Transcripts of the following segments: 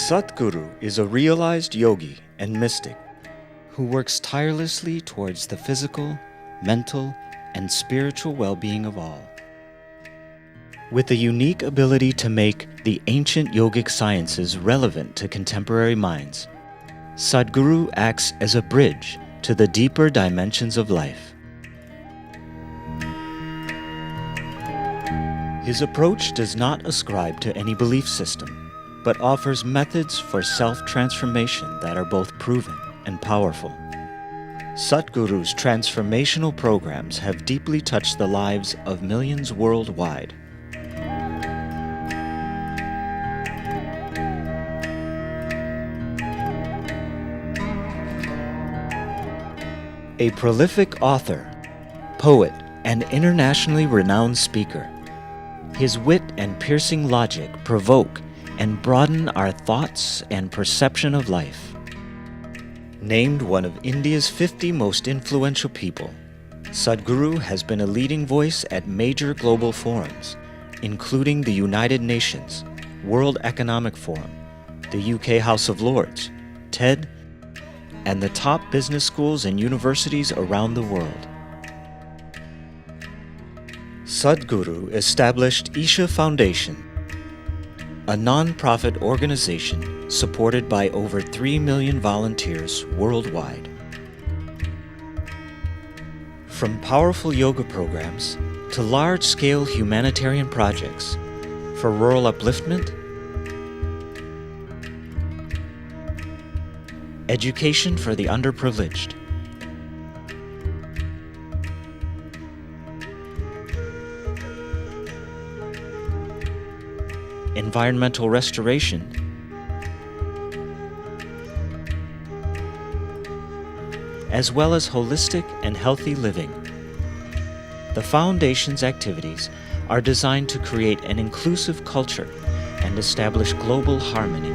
Sadhguru is a realized yogi and mystic who works tirelessly towards the physical, mental, and spiritual well-being of all. With a unique ability to make the ancient yogic sciences relevant to contemporary minds, Sadhguru acts as a bridge to the deeper dimensions of life. His approach does not ascribe to any belief system, but offers methods for self-transformation that are both proven and powerful. Sadhguru's transformational programs have deeply touched the lives of millions worldwide. A prolific author, poet, and internationally renowned speaker, his wit and piercing logic provoke and broaden our thoughts and perception of life. Named one of India's 50 most influential people, Sadhguru has been a leading voice at major global forums, including the United Nations, World Economic Forum, the UK House of Lords, TED, and the top business schools and universities around the world. Sadhguru established Isha Foundation, a non-profit organization supported by over 3 million volunteers worldwide. From powerful yoga programs to large-scale humanitarian projects for rural upliftment, education for the underprivileged, environmental restoration, as well as holistic and healthy living. The Foundation's activities are designed to create an inclusive culture and establish global harmony.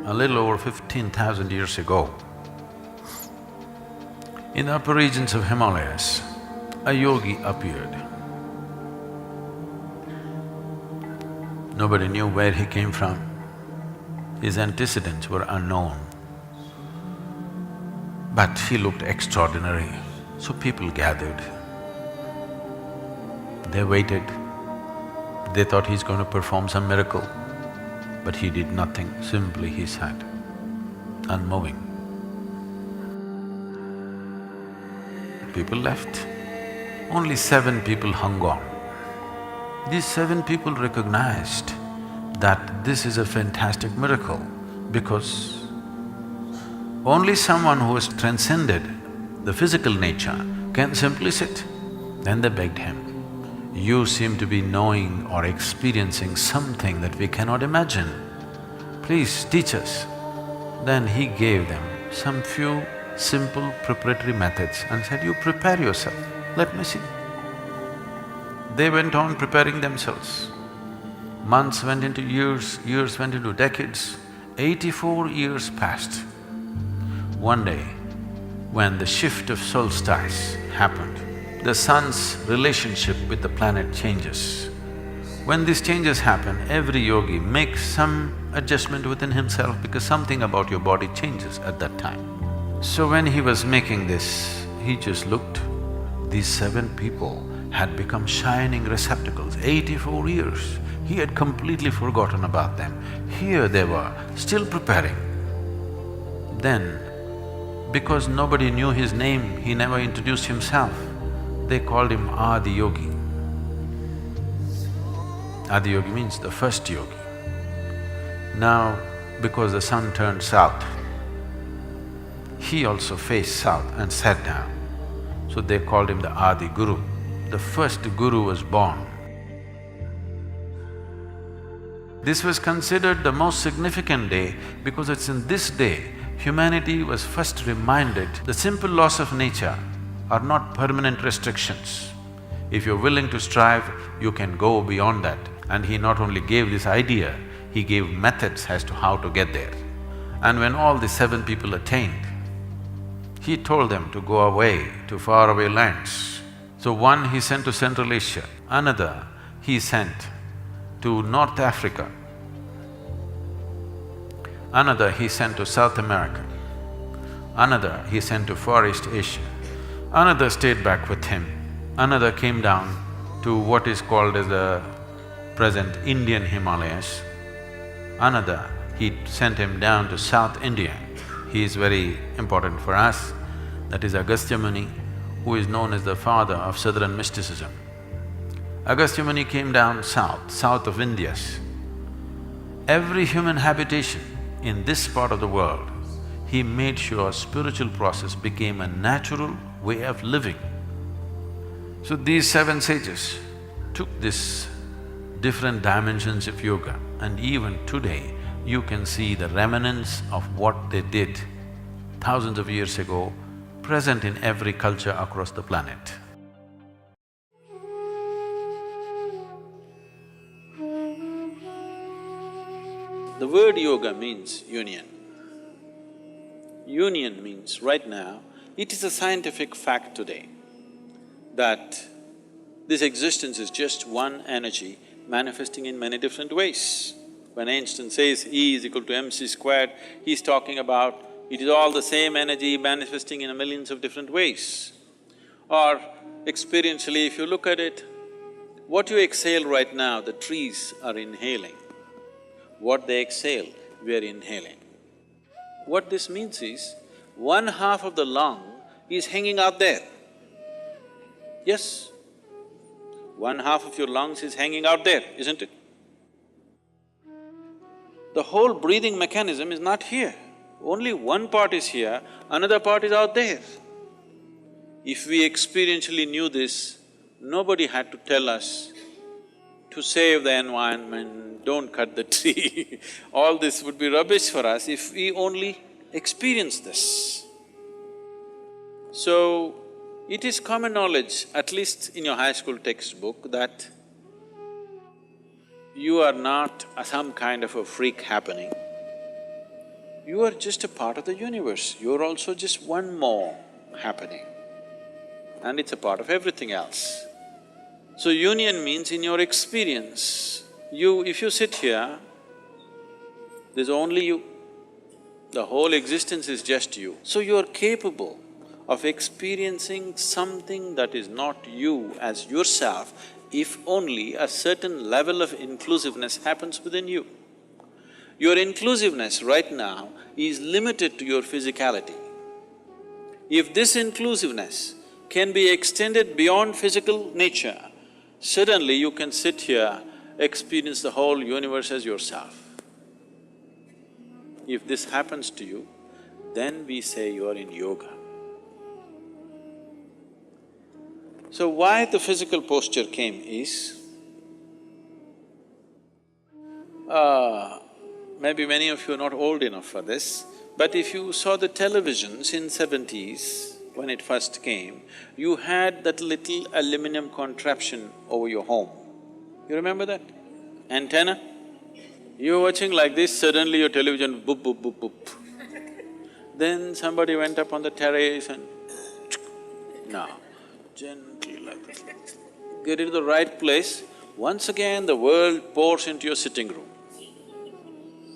A little over 15,000 years ago, in the upper regions of Himalayas, a yogi appeared. Nobody knew where he came from. His antecedents were unknown. But he looked extraordinary, so people gathered. They waited. They thought he's going to perform some miracle. But he did nothing, simply he sat, unmoving. People left. Only 7 people hung on. These 7 people recognized that this is a fantastic miracle because only someone who has transcended the physical nature can simply sit. Then they begged him, "You seem to be knowing or experiencing something that we cannot imagine. Please teach us." Then he gave them some few simple preparatory methods and said, "You prepare yourself, let me see." They went on preparing themselves. Months went into years, years went into decades. 84 years passed. One day, when the shift of solstice happened, the sun's relationship with the planet changes. When these changes happen, every yogi makes some adjustment within himself because something about your body changes at that time. So when he was making this, he just looked. These 7 people had become shining receptacles. 84 years, he had completely forgotten about them. Here they were, still preparing. Then, because nobody knew his name, he never introduced himself, they called him Adi Yogi. Adi Yogi means the first yogi. Now, because the sun turned south, he also faced south and sat down. So they called him the Adi Guru. The first guru was born. This was considered the most significant day because it's in this day humanity was first reminded the simple laws of nature are not permanent restrictions. If you're willing to strive, you can go beyond that. And he not only gave this idea, he gave methods as to how to get there. And when all the 7 people attained, he told them to go away to faraway lands. So one he sent to Central Asia, another he sent to North Africa, another he sent to South America, another he sent to Far East Asia, another stayed back with him, another came down to what is called as the present Indian Himalayas, another he sent him down to South India. He is very important for us, that is Agastya Muni, who is known as the father of southern mysticism. Agastya Muni came down south of Indus. Every human habitation in this part of the world, he made sure spiritual process became a natural way of living. So these 7 sages took these different dimensions of yoga, and even today you can see the remnants of what they did thousands of years ago present in every culture across the planet. The word yoga means union. Union means right now, it is a scientific fact today that this existence is just one energy manifesting in many different ways. When Einstein says E is equal to mc squared, he's talking about it is all the same energy manifesting in millions of different ways. Or experientially, if you look at it, what you exhale right now, the trees are inhaling. What they exhale, we are inhaling. What this means is, 1/2 of the lung is hanging out there. Yes, 1/2 of your lungs is hanging out there, isn't it? The whole breathing mechanism is not here. Only one part is here, another part is out there. If we experientially knew this, nobody had to tell us to save the environment, don't cut the tree. All this would be rubbish for us if we only experience this. So, it is common knowledge, at least in your high school textbook, that you are not some kind of a freak happening. You are just a part of the universe, you're also just one more happening. And it's a part of everything else. So union means in your experience, if you sit here, there's only you. The whole existence is just you. So you're capable of experiencing something that is not you as yourself if only a certain level of inclusiveness happens within you. Your inclusiveness right now is limited to your physicality. If this inclusiveness can be extended beyond physical nature, suddenly you can sit here, experience the whole universe as yourself. If this happens to you, then we say you are in yoga. So why the physical posture came is, maybe many of you are not old enough for this, but if you saw the televisions in 70s, when it first came, you had that little aluminum contraption over your home. You remember that? Antenna? You're watching like this, suddenly your television boop, boop, boop, boop. Then somebody went up on the terrace and now, gently like this, get it to the right place, once again the world pours into your sitting room.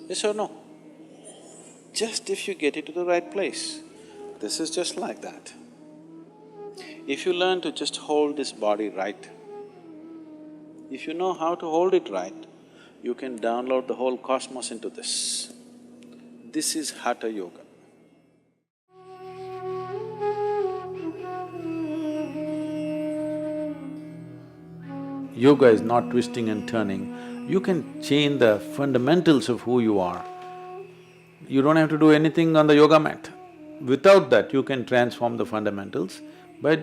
Yes or no? Just if you get it to the right place. This is just like that. If you learn to just hold this body right, if you know how to hold it right, you can download the whole cosmos into this. This is Hatha Yoga. yoga is not twisting and turning, you can change the fundamentals of who you are. You don't have to do anything on the yoga mat. Without that, you can transform the fundamentals by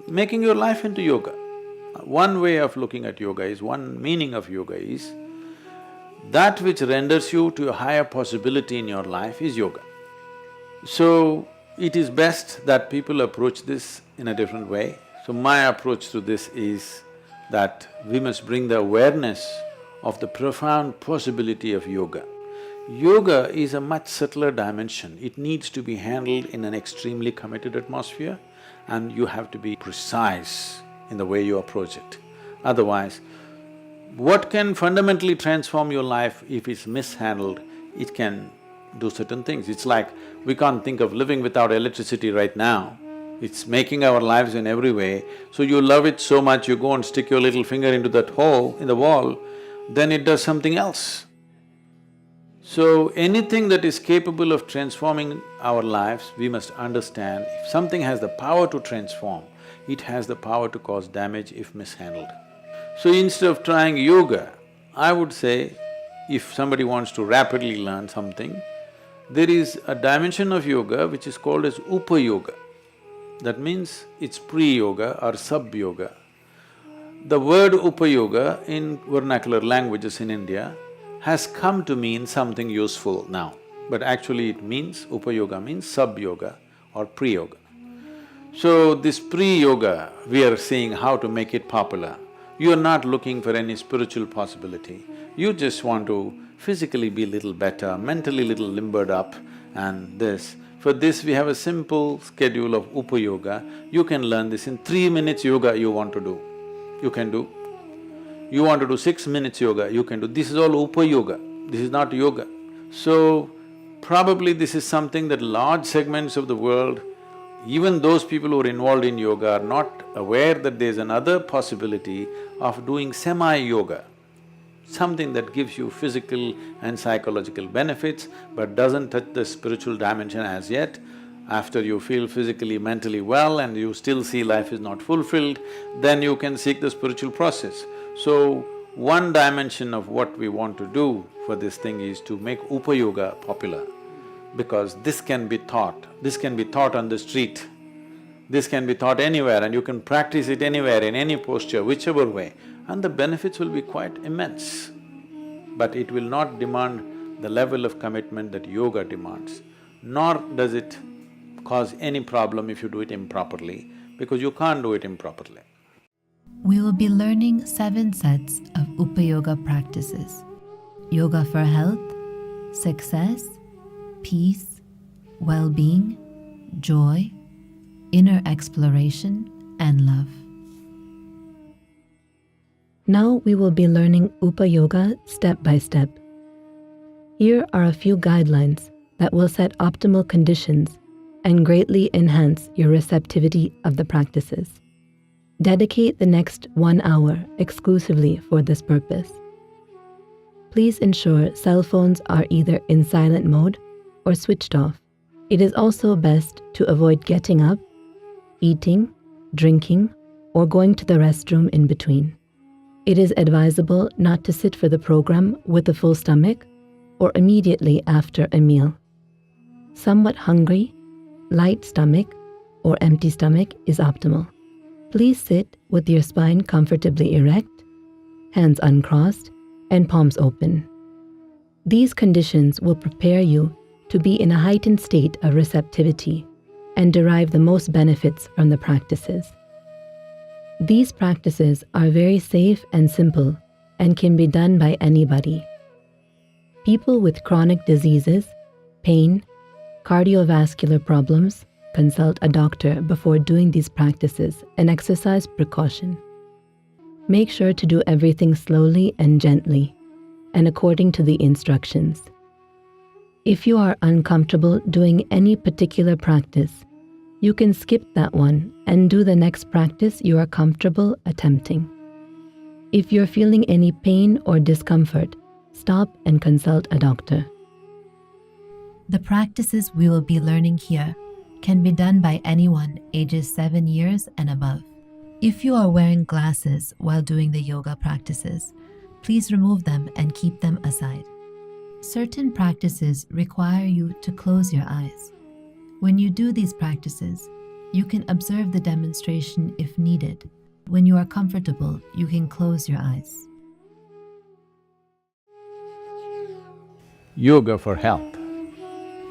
making your life into yoga. One way of looking at yoga is, one meaning of yoga is, that which renders you to a higher possibility in your life is yoga. So, it is best that people approach this in a different way. So my approach to this is that we must bring the awareness of the profound possibility of yoga. Yoga is a much subtler dimension. It needs to be handled in an extremely committed atmosphere, and you have to be precise in the way you approach it. Otherwise, what can fundamentally transform your life if it's mishandled, it can do certain things. It's like, we can't think of living without electricity right now. It's making our lives in every way, so you love it so much, you go and stick your little finger into that hole in the wall, then it does something else. So anything that is capable of transforming our lives, we must understand, if something has the power to transform, it has the power to cause damage if mishandled. So instead of trying yoga, I would say, if somebody wants to rapidly learn something, there is a dimension of yoga which is called as upa-yoga. That means it's pre-yoga or sub-yoga. The word upa-yoga in vernacular languages in India has come to mean something useful now, but actually it means… upa-yoga means sub-yoga or pre-yoga. So this pre-yoga, we are seeing how to make it popular. You are not looking for any spiritual possibility, you just want to physically be little better, mentally little limbered up and this. For this, we have a simple schedule of upa-yoga. You can learn this in 3 minutes yoga you want to do, you can do. You want to do 6 minutes yoga, you can do. This is all upa-yoga, this is not yoga. So, probably this is something that large segments of the world, even those people who are involved in yoga are not aware that there's another possibility of doing semi-yoga, something that gives you physical and psychological benefits but doesn't touch the spiritual dimension as yet. After you feel physically, mentally well and you still see life is not fulfilled, then you can seek the spiritual process. So, one dimension of what we want to do for this thing is to make upa-yoga popular, because this can be taught on the street, this can be taught anywhere and you can practice it anywhere, in any posture, whichever way, and the benefits will be quite immense. But it will not demand the level of commitment that yoga demands, nor does it cause any problem if you do it improperly, because you can't do it improperly. We will be learning 7 sets of upa-yoga practices: yoga for health, success, peace, well-being, joy, inner exploration, and love. Now we will be learning upa-yoga step by step. Here are a few guidelines that will set optimal conditions and greatly enhance your receptivity of the practices. Dedicate the next 1 hour exclusively for this purpose. Please ensure cell phones are either in silent mode or switched off. It is also best to avoid getting up, eating, drinking, or going to the restroom in between. It is advisable not to sit for the program with a full stomach or immediately after a meal. Somewhat hungry, light stomach, or empty stomach is optimal. Please sit with your spine comfortably erect, hands uncrossed, and palms open. These conditions will prepare you to be in a heightened state of receptivity and derive the most benefits from the practices. These practices are very safe and simple and can be done by anybody. People with chronic diseases, pain, cardiovascular problems, consult a doctor before doing these practices and exercise precaution. Make sure to do everything slowly and gently, and according to the instructions. If you are uncomfortable doing any particular practice, you can skip that one and do the next practice you are comfortable attempting. If you're feeling any pain or discomfort, stop and consult a doctor. The practices we will be learning here can be done by anyone ages 7 years and above. If you are wearing glasses while doing the yoga practices, please remove them and keep them aside. Certain practices require you to close your eyes. When you do these practices, you can observe the demonstration if needed. When you are comfortable, you can close your eyes. Yoga for health.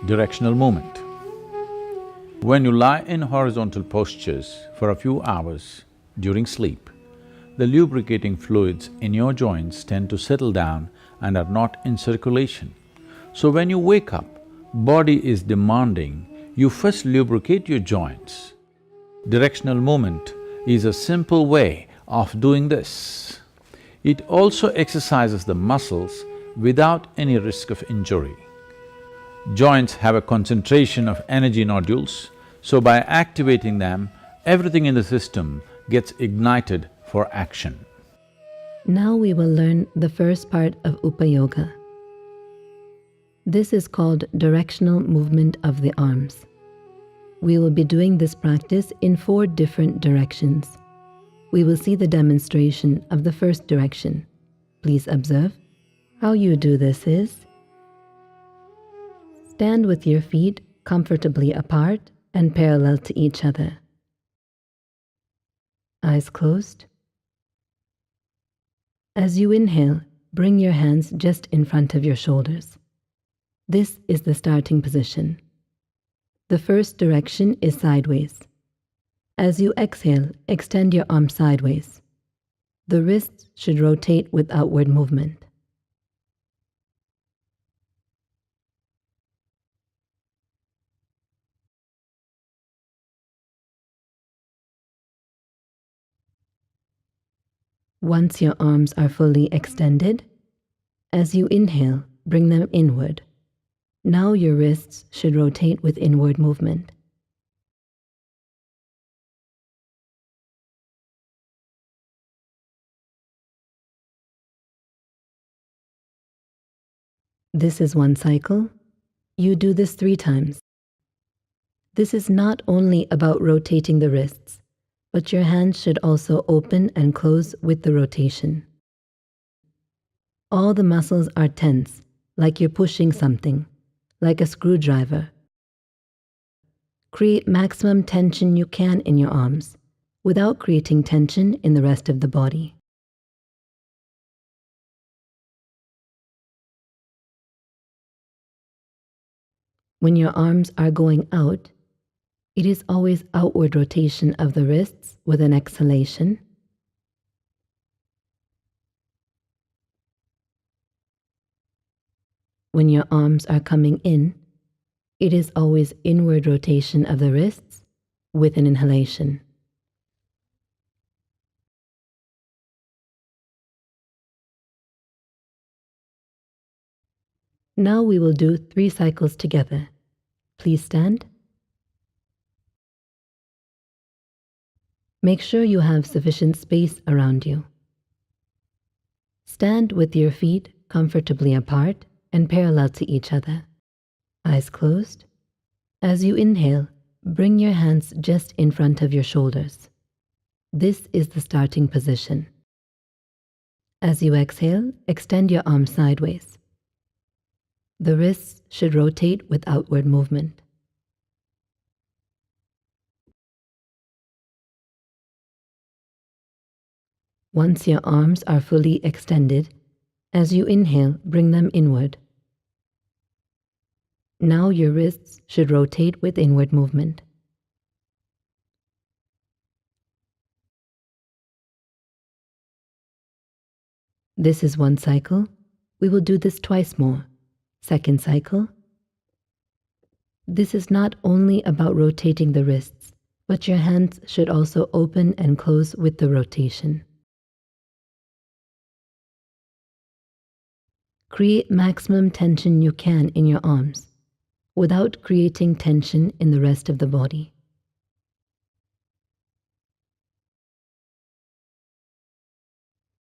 Directional movement. When you lie in horizontal postures for a few hours during sleep, the lubricating fluids in your joints tend to settle down and are not in circulation. So when you wake up, body is demanding you first lubricate your joints. Directional movement is a simple way of doing this. It also exercises the muscles without any risk of injury. Joints have a concentration of energy nodules, so by activating them, everything in the system gets ignited for action. Now we will learn the first part of Upa Yoga. This is called directional movement of the arms. We will be doing this practice in 4 different directions. We will see the demonstration of the first direction. Please observe. How you do this is: stand with your feet comfortably apart and parallel to each other. Eyes closed. As you inhale, bring your hands just in front of your shoulders. This is the starting position. The first direction is sideways. As you exhale, extend your arms sideways. The wrists should rotate with outward movement. Once your arms are fully extended, as you inhale, bring them inward. Now your wrists should rotate with inward movement. This is one cycle. You do this 3 times. This is not only about rotating the wrists, but your hands should also open and close with the rotation. All the muscles are tense, like you're pushing something, like a screwdriver. Create maximum tension you can in your arms, without creating tension in the rest of the body. When your arms are going out, it is always outward rotation of the wrists with an exhalation. When your arms are coming in, it is always inward rotation of the wrists with an inhalation. Now we will do 3 cycles together. Please stand. Make sure you have sufficient space around you. Stand with your feet comfortably apart and parallel to each other. Eyes closed. As you inhale, bring your hands just in front of your shoulders. This is the starting position. As you exhale, extend your arms sideways. The wrists should rotate with outward movement. Once your arms are fully extended, as you inhale, bring them inward. Now your wrists should rotate with inward movement. This is one cycle. We will do this twice more. Second cycle. This is not only about rotating the wrists, but your hands should also open and close with the rotation. Create maximum tension you can in your arms, without creating tension in the rest of the body.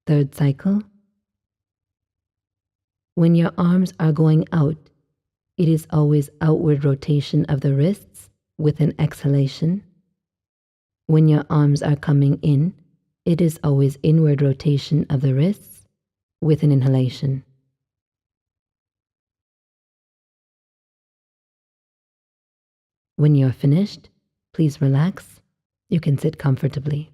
Third cycle. When your arms are going out, it is always outward rotation of the wrists with an exhalation. When your arms are coming in, It is always inward rotation of the wrists with an inhalation. When you're finished, please relax. You can sit comfortably.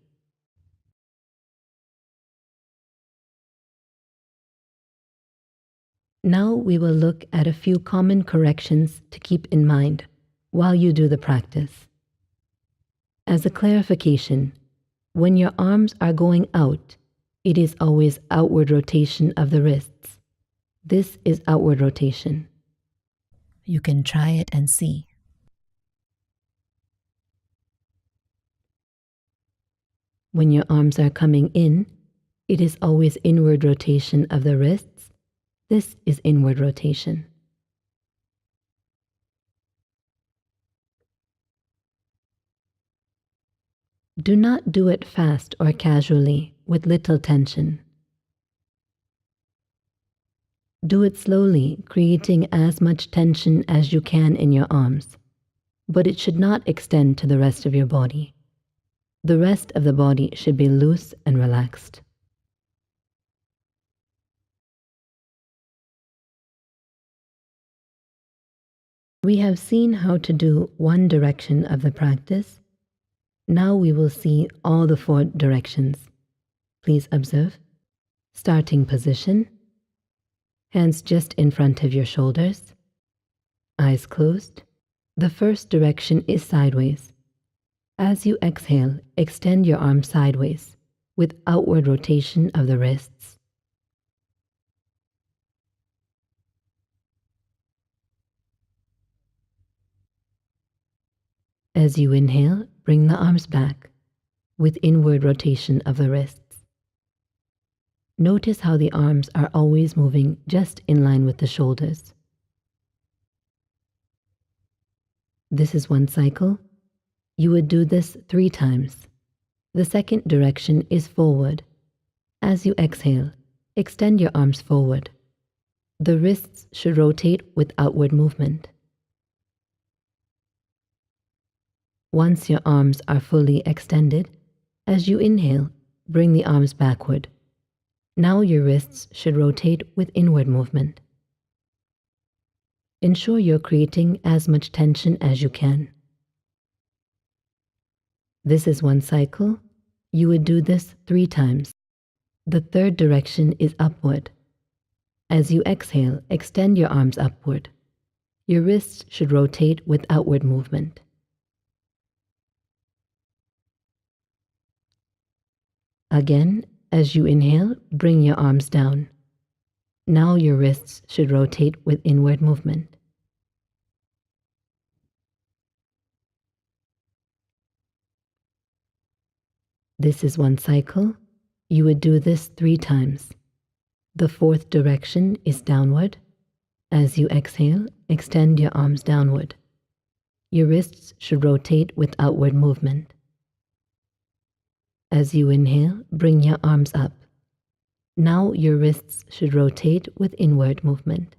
Now we will look at a few common corrections to keep in mind while you do the practice. As a clarification, when your arms are going out, it is always outward rotation of the wrists. This is outward rotation. You can try it and see. When your arms are coming in, it is always inward rotation of the wrists. This is inward rotation. Do not do it fast or casually with little tension. Do it slowly, creating as much tension as you can in your arms, but it should not extend to the rest of your body. The rest of the body should be loose and relaxed. We have seen how to do one direction of the practice. Now we will see all the 4 directions. Please observe. Starting position. Hands just in front of your shoulders. Eyes closed. The first direction is sideways. As you exhale, extend your arms sideways with outward rotation of the wrists. As you inhale, bring the arms back with inward rotation of the wrists. Notice how the arms are always moving just in line with the shoulders. This is one cycle. You would do this 3 times. The second direction is forward. As you exhale, extend your arms forward. The wrists should rotate with outward movement. Once your arms are fully extended, as you inhale, bring the arms backward. Now your wrists should rotate with inward movement. Ensure you're creating as much tension as you can. This is one cycle. You would do this 3 times. The third direction is upward. As you exhale, extend your arms upward. Your wrists should rotate with outward movement. Again, as you inhale, bring your arms down. Now your wrists should rotate with inward movement. This is one cycle. You would do this 3 times. The fourth direction is downward. As you exhale, extend your arms downward. Your wrists should rotate with outward movement. As you inhale, bring your arms up. Now your wrists should rotate with inward movement.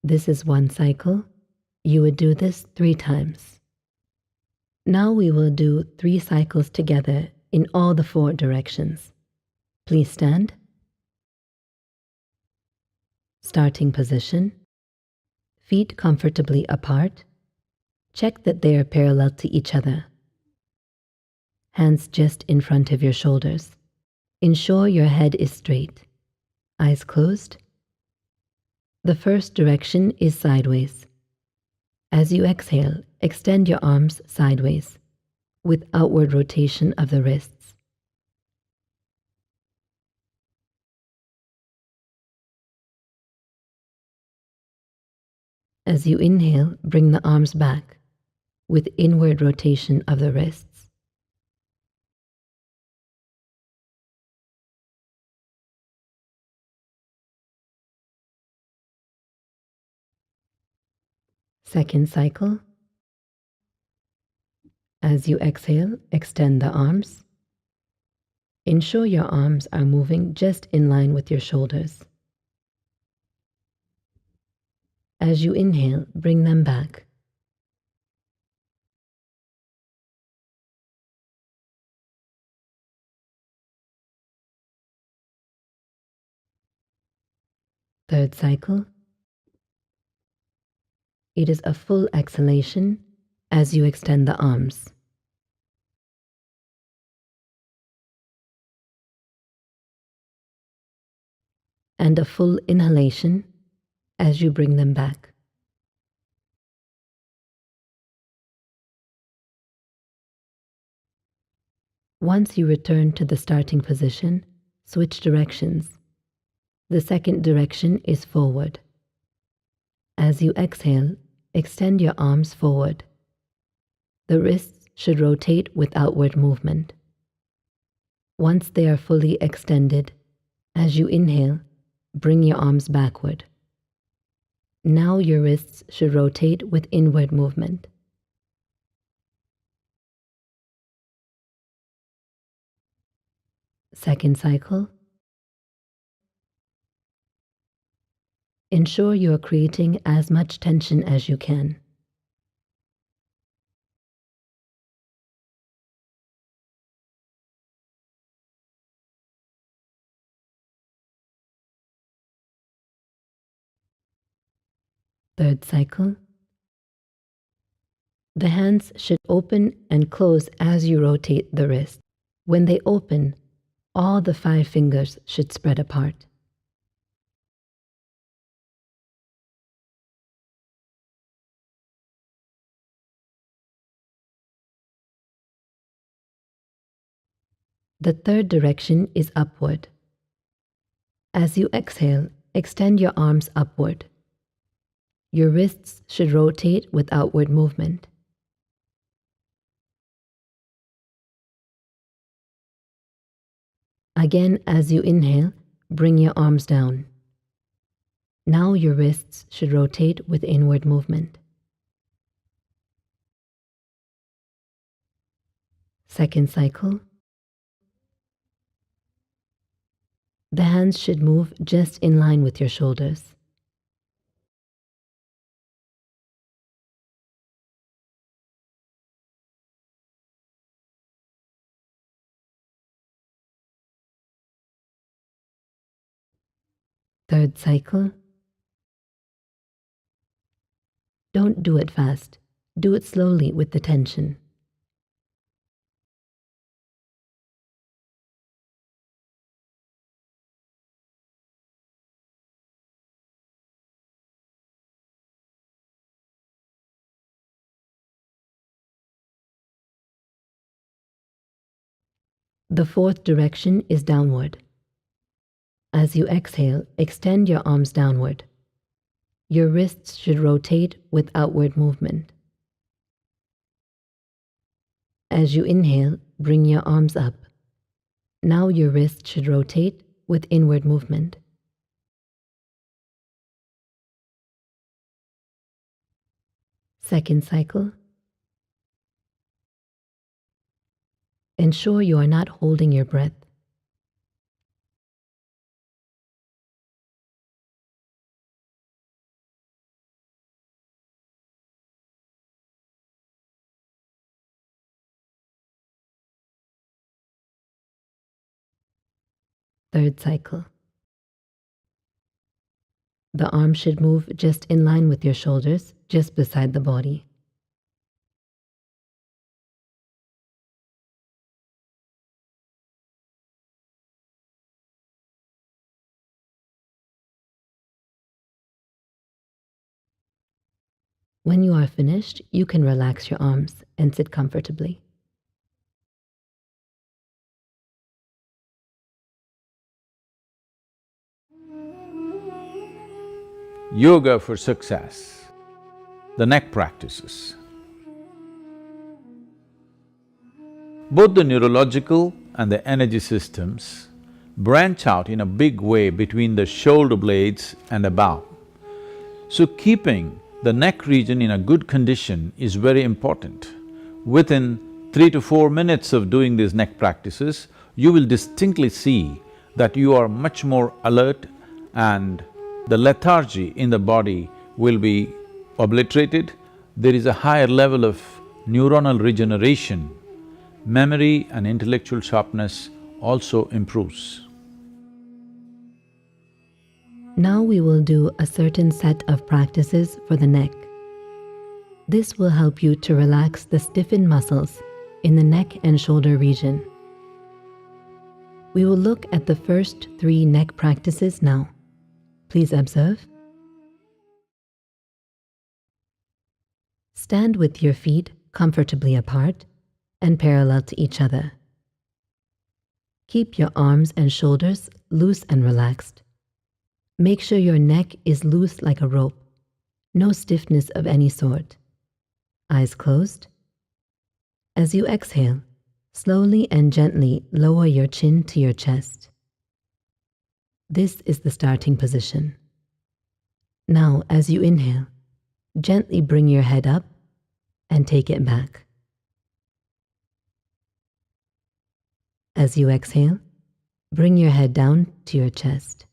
This is one cycle. You would do this 3 times. Now we will do 3 cycles together in all the 4 directions. Please stand. Starting position. Feet comfortably apart. Check that they are parallel to each other. Hands just in front of your shoulders. Ensure your head is straight. Eyes closed. The first direction is sideways. As you exhale, extend your arms sideways with outward rotation of the wrists. As you inhale, bring the arms back with inward rotation of the wrists. Second cycle. As you exhale, extend the arms. Ensure your arms are moving just in line with your shoulders. As you inhale, bring them back Third cycle. It is a full exhalation as you extend the arms. And a full inhalation as you bring them back. Once you return to the starting position, switch directions. The second direction is forward. As you exhale, extend your arms forward. The wrists should rotate with outward movement. Once they are fully extended, as you inhale, bring your arms backward. Now your wrists should rotate with inward movement. Second cycle. Ensure you are creating as much tension as you can. Third cycle. The hands should open and close as you rotate the wrist. When they open, all the 5 fingers should spread apart. The third direction is upward. As you exhale, extend your arms upward. Your wrists should rotate with outward movement. Again, as you inhale, bring your arms down. Now your wrists should rotate with inward movement. Second cycle. The hands should move just in line with your shoulders. Third cycle. Don't do it fast. Do it slowly with the tension. The fourth direction is downward. As you exhale, extend your arms downward. Your wrists should rotate with outward movement. As you inhale, bring your arms up. Now your wrists should rotate with inward movement. Second cycle. Ensure you are not holding your breath. Third cycle. The arms should move just in line with your shoulders, just beside the body. When you are finished, you can relax your arms and sit comfortably. Yoga for success. The neck practices. Both the neurological and the energy systems branch out in a big way between the shoulder blades and above. So keeping the neck region in a good condition is very important. Within 3 to 4 minutes of doing these neck practices, you will distinctly see that you are much more alert and the lethargy in the body will be obliterated. There is a higher level of neuronal regeneration. Memory and intellectual sharpness also improves. Now we will do a certain set of practices for the neck. This will help you to relax the stiffened muscles in the neck and shoulder region. We will look at the first 3 neck practices now. Please observe. Stand with your feet comfortably apart and parallel to each other. Keep your arms and shoulders loose and relaxed. Make sure your neck is loose like a rope, no stiffness of any sort. Eyes closed. As you exhale, slowly and gently lower your chin to your chest. This is the starting position. Now, as you inhale, gently bring your head up and take it back. As you exhale, bring your head down to your chest.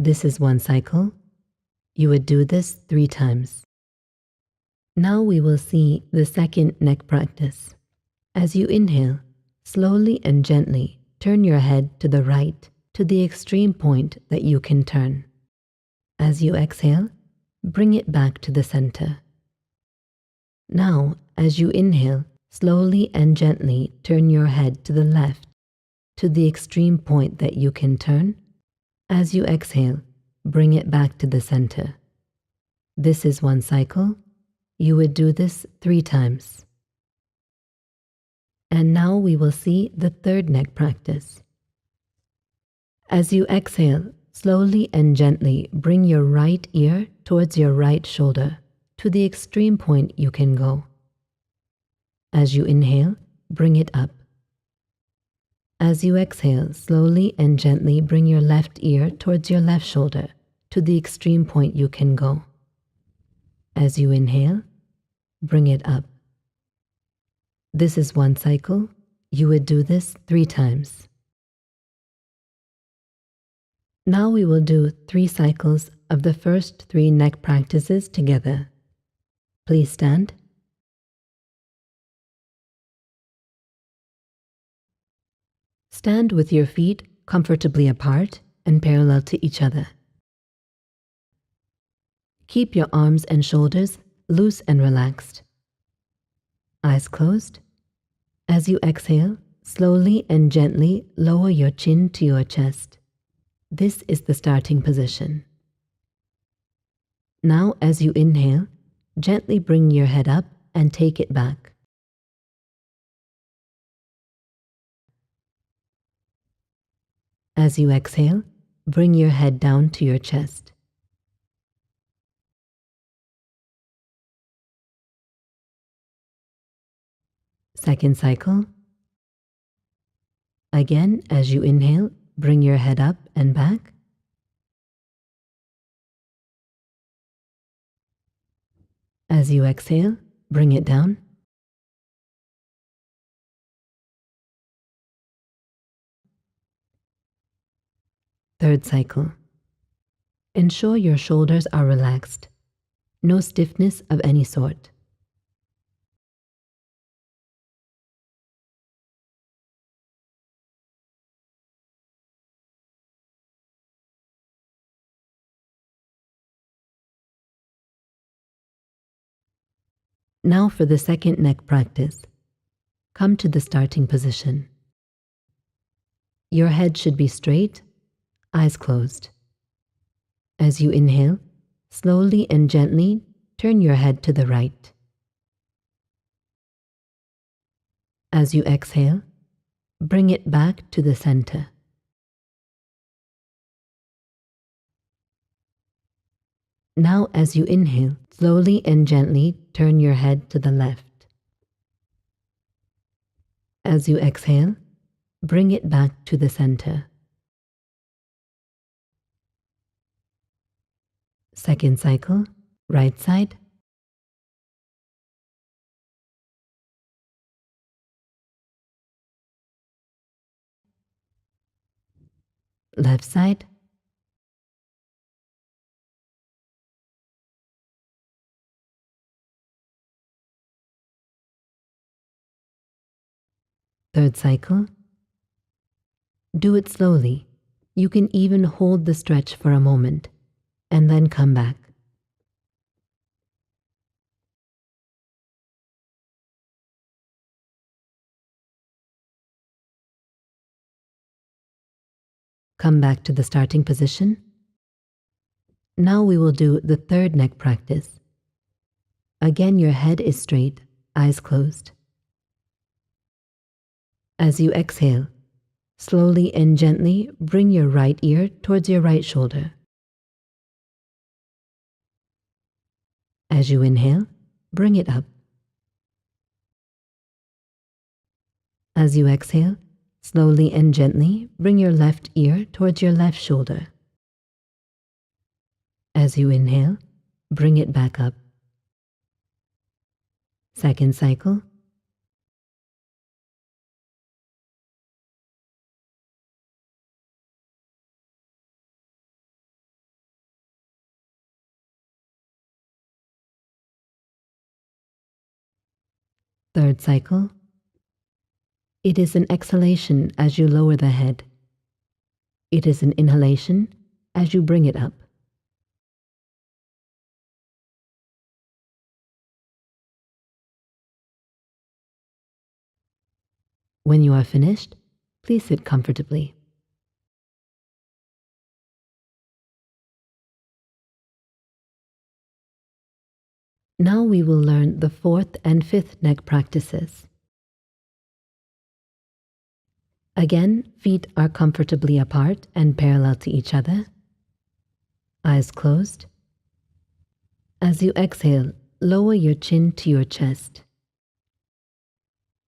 This is 1 cycle. You would do this 3 times. Now we will see the second neck practice. As you inhale, slowly and gently turn your head to the right to the extreme point that you can turn. As you exhale, bring it back to the center. Now, as you inhale, slowly and gently turn your head to the left to the extreme point that you can turn. As you exhale, bring it back to the center. This is 1 cycle. You would do this 3 times. And now we will see the third neck practice. As you exhale, slowly and gently bring your right ear towards your right shoulder to the extreme point you can go. As you inhale, bring it up. As you exhale, slowly and gently bring your left ear towards your left shoulder to the extreme point you can go. As you inhale, bring it up. This is 1 cycle. You would do this 3 times. Now we will do 3 cycles of the first 3 neck practices together. Please stand. Stand with your feet comfortably apart and parallel to each other. Keep your arms and shoulders loose and relaxed. Eyes closed. As you exhale, slowly and gently lower your chin to your chest. This is the starting position. Now, as you inhale, gently bring your head up and take it back. As you exhale, bring your head down to your chest. Second cycle. Again, as you inhale, bring your head up and back. As you exhale, bring it down. Third cycle. Ensure your shoulders are relaxed. No stiffness of any sort. Now for the second neck practice. Come to the starting position. Your head should be straight, eyes closed. As you inhale, slowly and gently turn your head to the right. As you exhale, bring it back to the center. Now, as you inhale, slowly and gently turn your head to the left. As you exhale, bring it back to the center. Second cycle, right side. Left side. Third cycle. Do it slowly, You can even hold the stretch for a moment and then come back. Come back to the starting position. Now we will do the third neck practice. Again, your head is straight, eyes closed. As you exhale, slowly and gently bring your right ear towards your right shoulder. As you inhale, bring it up. As you exhale, slowly and gently bring your left ear towards your left shoulder. As you inhale, bring it back up. Second cycle. Third cycle. It is an exhalation as you lower the head. It is an inhalation as you bring it up. When you are finished, please sit comfortably. Now we will learn the fourth and fifth neck practices. Again, feet are comfortably apart and parallel to each other. Eyes closed. As you exhale, lower your chin to your chest.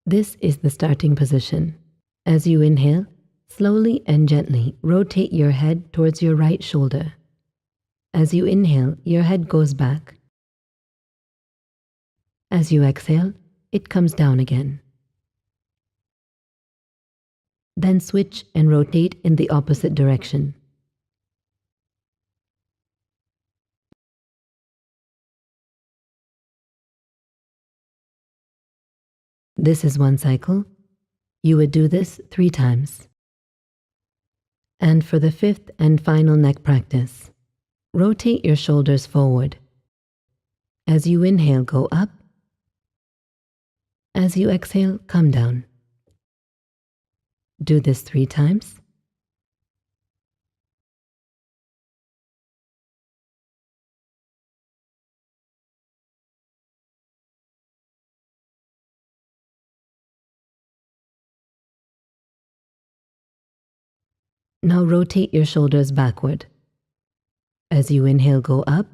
This is the starting position. As you inhale, slowly and gently rotate your head towards your right shoulder. As you inhale, your head goes back. As you exhale, it comes down again. Then switch and rotate in the opposite direction. This is one cycle. You would do this 3 times. And for the fifth and final neck practice, rotate your shoulders forward. As you inhale, go up. As you exhale, come down. Do this 3 times. Now rotate your shoulders backward. As you inhale, go up.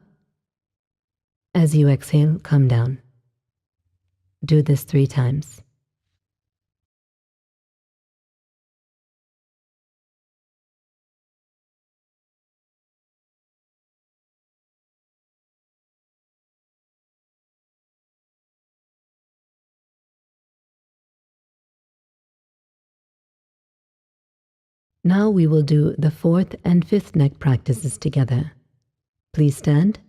As you exhale, come down. Do this 3 times. Now we will do the fourth and fifth neck practices together. Please stand.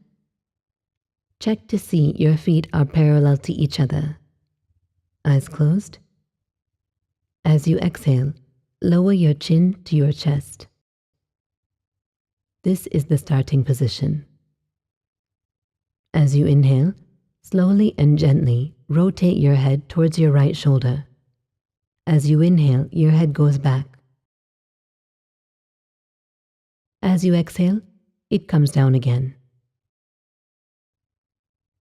Check to see your feet are parallel to each other. Eyes closed. As you exhale, lower your chin to your chest. This is the starting position. As you inhale, slowly and gently rotate your head towards your right shoulder. As you inhale, your head goes back. As you exhale, it comes down again.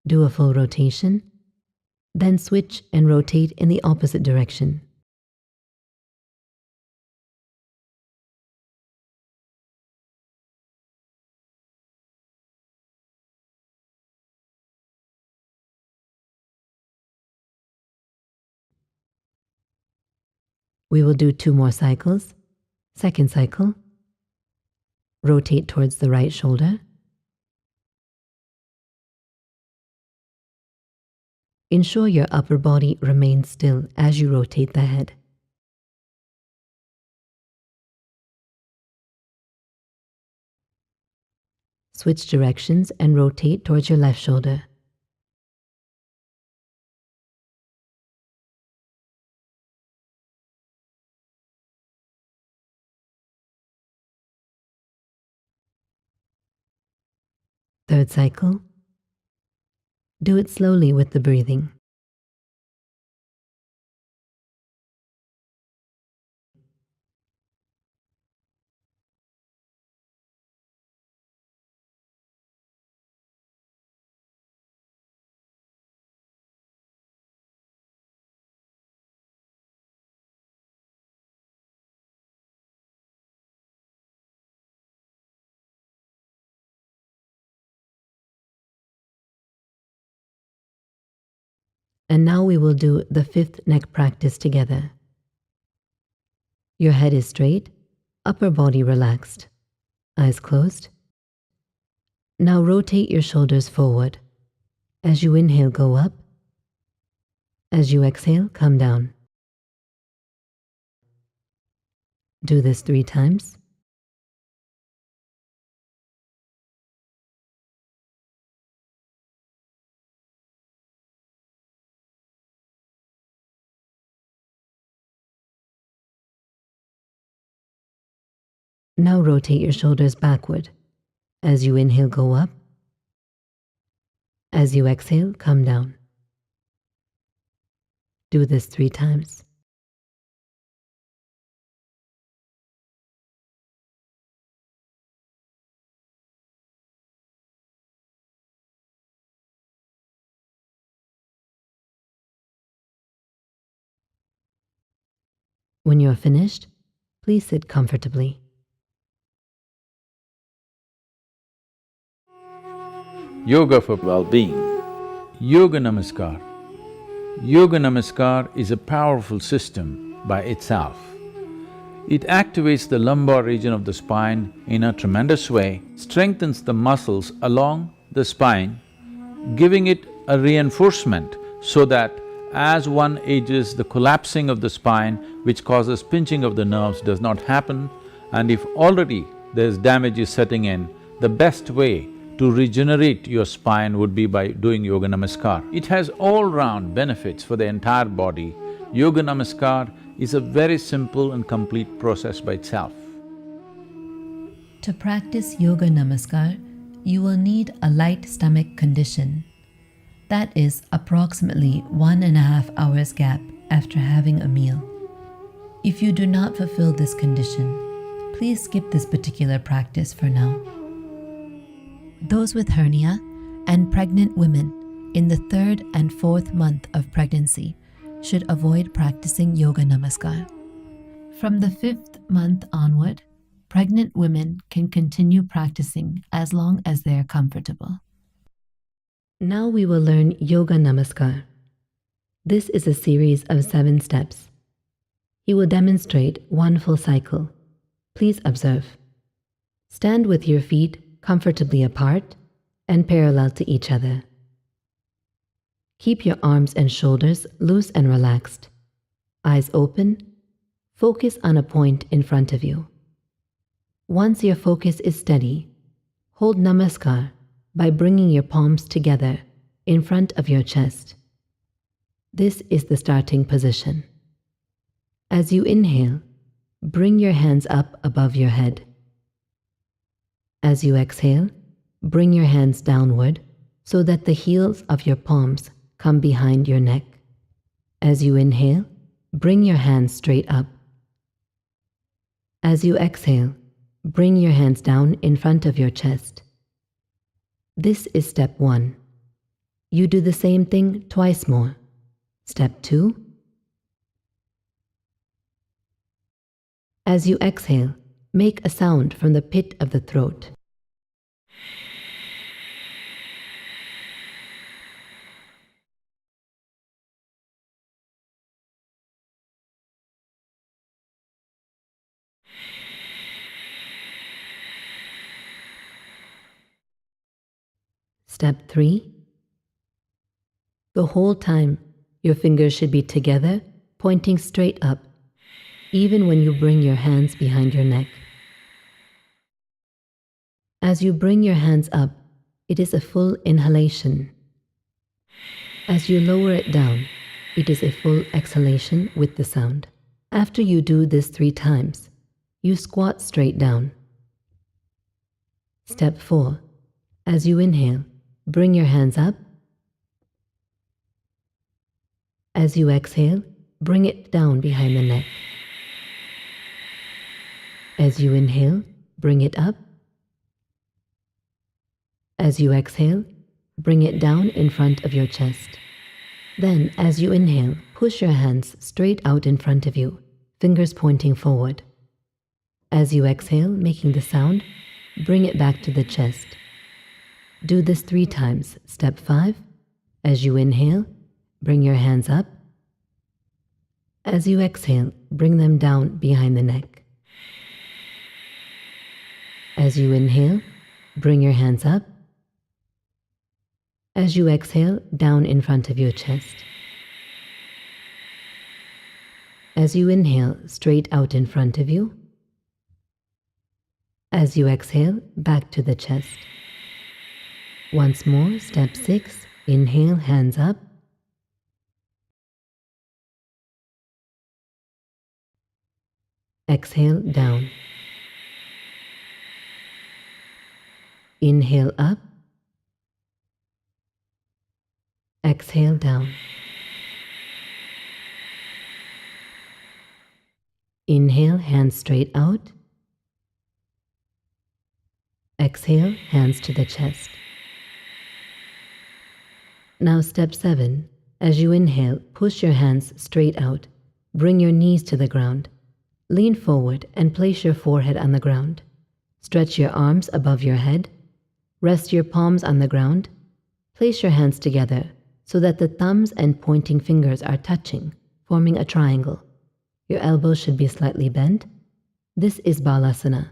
Do a full rotation, then switch and rotate in the opposite direction. We will do 2 more cycles. Second cycle. Rotate towards the right shoulder. Ensure your upper body remains still as you rotate the head. Switch directions and rotate towards your left shoulder. Third cycle. Do it slowly with the breathing. And now we will do the fifth neck practice together. Your head is straight, upper body relaxed, eyes closed. Now rotate your shoulders forward. As you inhale, go up. As you exhale, come down. Do this 3 times. Now rotate your shoulders backward. As you inhale, go up. As you exhale, come down. Do this 3 times. When you are finished, please sit comfortably. Yoga for well-being. Yoga Namaskar. Yoga Namaskar is a powerful system by itself. It activates the lumbar region of the spine in a tremendous way, strengthens the muscles along the spine, giving it a reinforcement so that as one ages, the collapsing of the spine, which causes pinching of the nerves, does not happen. And if already there's damage is setting in, the best way to regenerate your spine would be by doing Yoga Namaskar. It has all-round benefits for the entire body. Yoga Namaskar is a very simple and complete process by itself. To practice Yoga Namaskar, you will need a light stomach condition. That is approximately 1.5 hours gap after having a meal. If you do not fulfill this condition, please skip this particular practice for now. Those with hernia and pregnant women in the 3rd and 4th month of pregnancy should avoid practicing Yoga Namaskar. From the 5th month onward, pregnant women can continue practicing as long as they are comfortable. Now we will learn Yoga Namaskar. This is a series of 7 steps. He will demonstrate 1 full cycle. Please observe. Stand with your feet comfortably apart and parallel to each other. Keep your arms and shoulders loose and relaxed. Eyes open. Focus on a point in front of you. Once your focus is steady, hold Namaskar by bringing your palms together in front of your chest. This is the starting position. As you inhale, bring your hands up above your head. As you exhale, bring your hands downward so that the heels of your palms come behind your neck. As you inhale, bring your hands straight up. As you exhale, bring your hands down in front of your chest. This is step 1. You do the same thing twice more. Step 2. As you exhale, make a sound from the pit of the throat. Step 3. The whole time, your fingers should be together, pointing straight up, even when you bring your hands behind your neck. As you bring your hands up, it is a full inhalation. As you lower it down, it is a full exhalation with the sound. After you do this 3 times, you squat straight down. Step 4. As you inhale, bring your hands up. As you exhale, bring it down behind the neck. As you inhale, bring it up. As you exhale, bring it down in front of your chest. Then, as you inhale, push your hands straight out in front of you, fingers pointing forward. As you exhale, making the sound, bring it back to the chest. Do this 3 times. Step 5. As you inhale, bring your hands up. As you exhale, bring them down behind the neck. As you inhale, bring your hands up. As you exhale, down in front of your chest. As you inhale, straight out in front of you. As you exhale, back to the chest. Once more, step 6, inhale, hands up. Exhale, down. Inhale, up. Exhale, down. Inhale, hands straight out. Exhale, hands to the chest. Now step 7. As you inhale, push your hands straight out. Bring your knees to the ground. Lean forward and place your forehead on the ground. Stretch your arms above your head. Rest your palms on the ground. Place your hands together so that the thumbs and pointing fingers are touching, forming a triangle. Your elbows should be slightly bent. This is Balasana.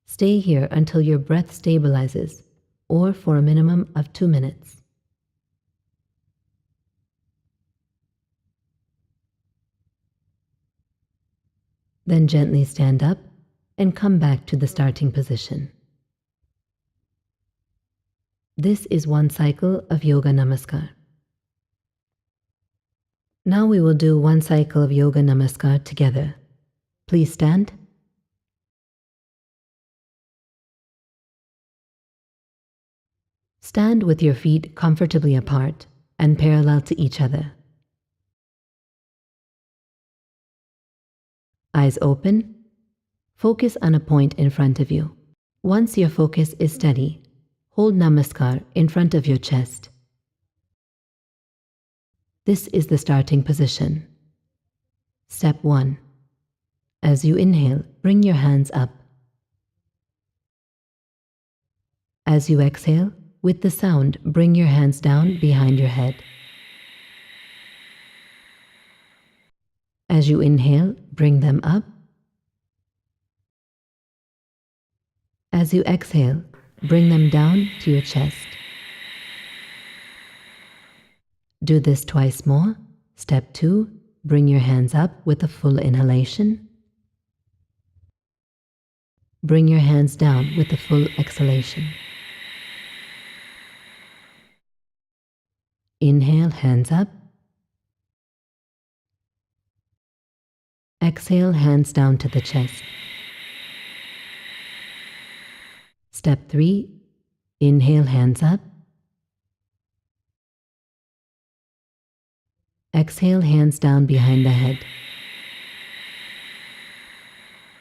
Stay here until your breath stabilizes, or for a minimum of 2 minutes. Then gently stand up and come back to the starting position. This is 1 cycle of Yoga Namaskar. Now we will do 1 cycle of Yoga Namaskar together. Please stand. Stand with your feet comfortably apart and parallel to each other. Eyes open. Focus on a point in front of you. Once your focus is steady, hold Namaskar in front of your chest. This is the starting position. Step 1. As you inhale, bring your hands up. As you exhale, with the sound, bring your hands down behind your head. As you inhale, bring them up. As you exhale, bring them down to your chest. Do this twice more. Step 2, bring your hands up with a full inhalation. Bring your hands down with a full exhalation. Inhale, hands up. Exhale, hands down to the chest. Step 3, inhale, hands up. Exhale, hands down behind the head.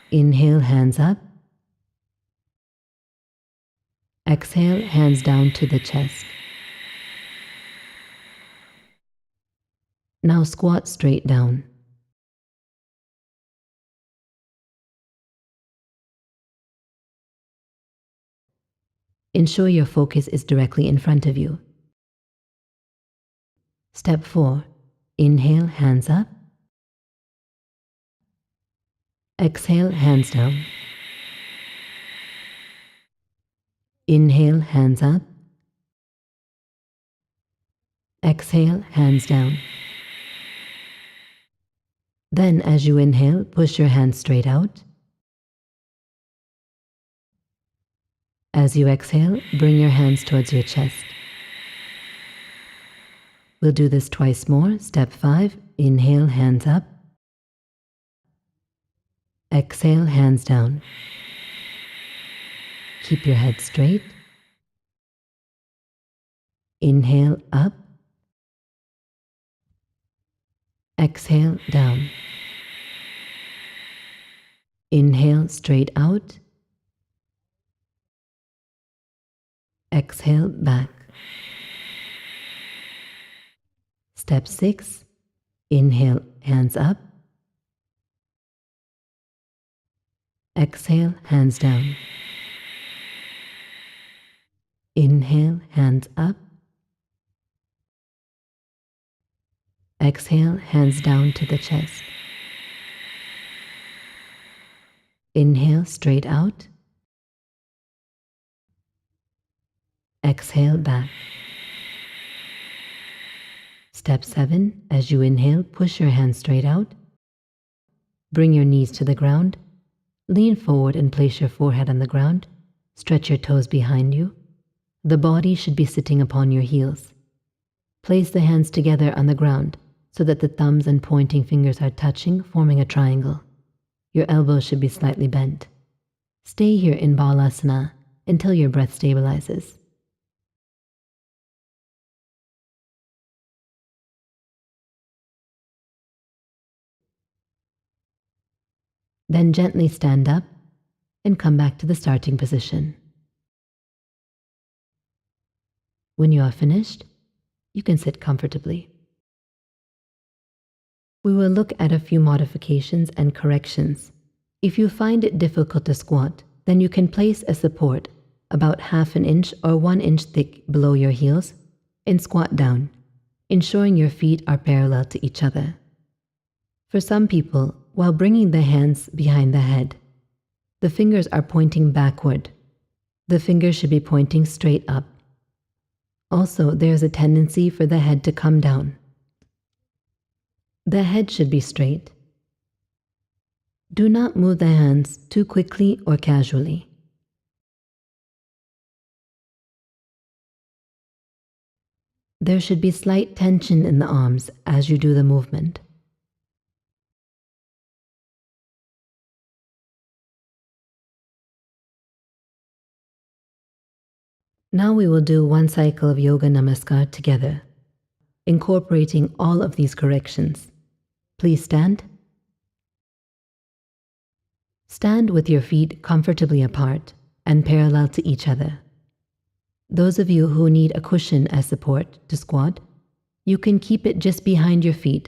Inhale, hands up. Exhale, hands down to the chest. Now squat straight down. Ensure your focus is directly in front of you. Step 4. Inhale, hands up. Exhale, hands down. Inhale, hands up. Exhale, hands down. Then, as you inhale, push your hands straight out. As you exhale, bring your hands towards your chest. We'll do this twice more. Step 5, inhale, hands up. Exhale, hands down. Keep your head straight. Inhale up. Exhale down. Inhale straight out. Exhale back. Step 6. Inhale, hands up. Exhale, hands down. Inhale, hands up. Exhale, hands down to the chest. Inhale, straight out. Exhale, back. Step 7. As you inhale, push your hands straight out. Bring your knees to the ground. Lean forward and place your forehead on the ground. Stretch your toes behind you. The body should be sitting upon your heels. Place the hands together on the ground so that the thumbs and pointing fingers are touching, forming a triangle. Your elbows should be slightly bent. Stay here in Balasana until your breath stabilizes. Then gently stand up and come back to the starting position. When you are finished, you can sit comfortably. We will look at a few modifications and corrections. If you find it difficult to squat, then you can place a support about 1/2 inch or 1 inch thick below your heels and squat down, ensuring your feet are parallel to each other. For some people, while bringing the hands behind the head, the fingers are pointing backward. The fingers should be pointing straight up. Also, there is a tendency for the head to come down. The head should be straight. Do not move the hands too quickly or casually. There should be slight tension in the arms as you do the movement. Now we will do one cycle of Yoga Namaskar together, incorporating all of these corrections. Please stand. Stand with your feet comfortably apart and parallel to each other. Those of you who need a cushion as support to squat, you can keep it just behind your feet,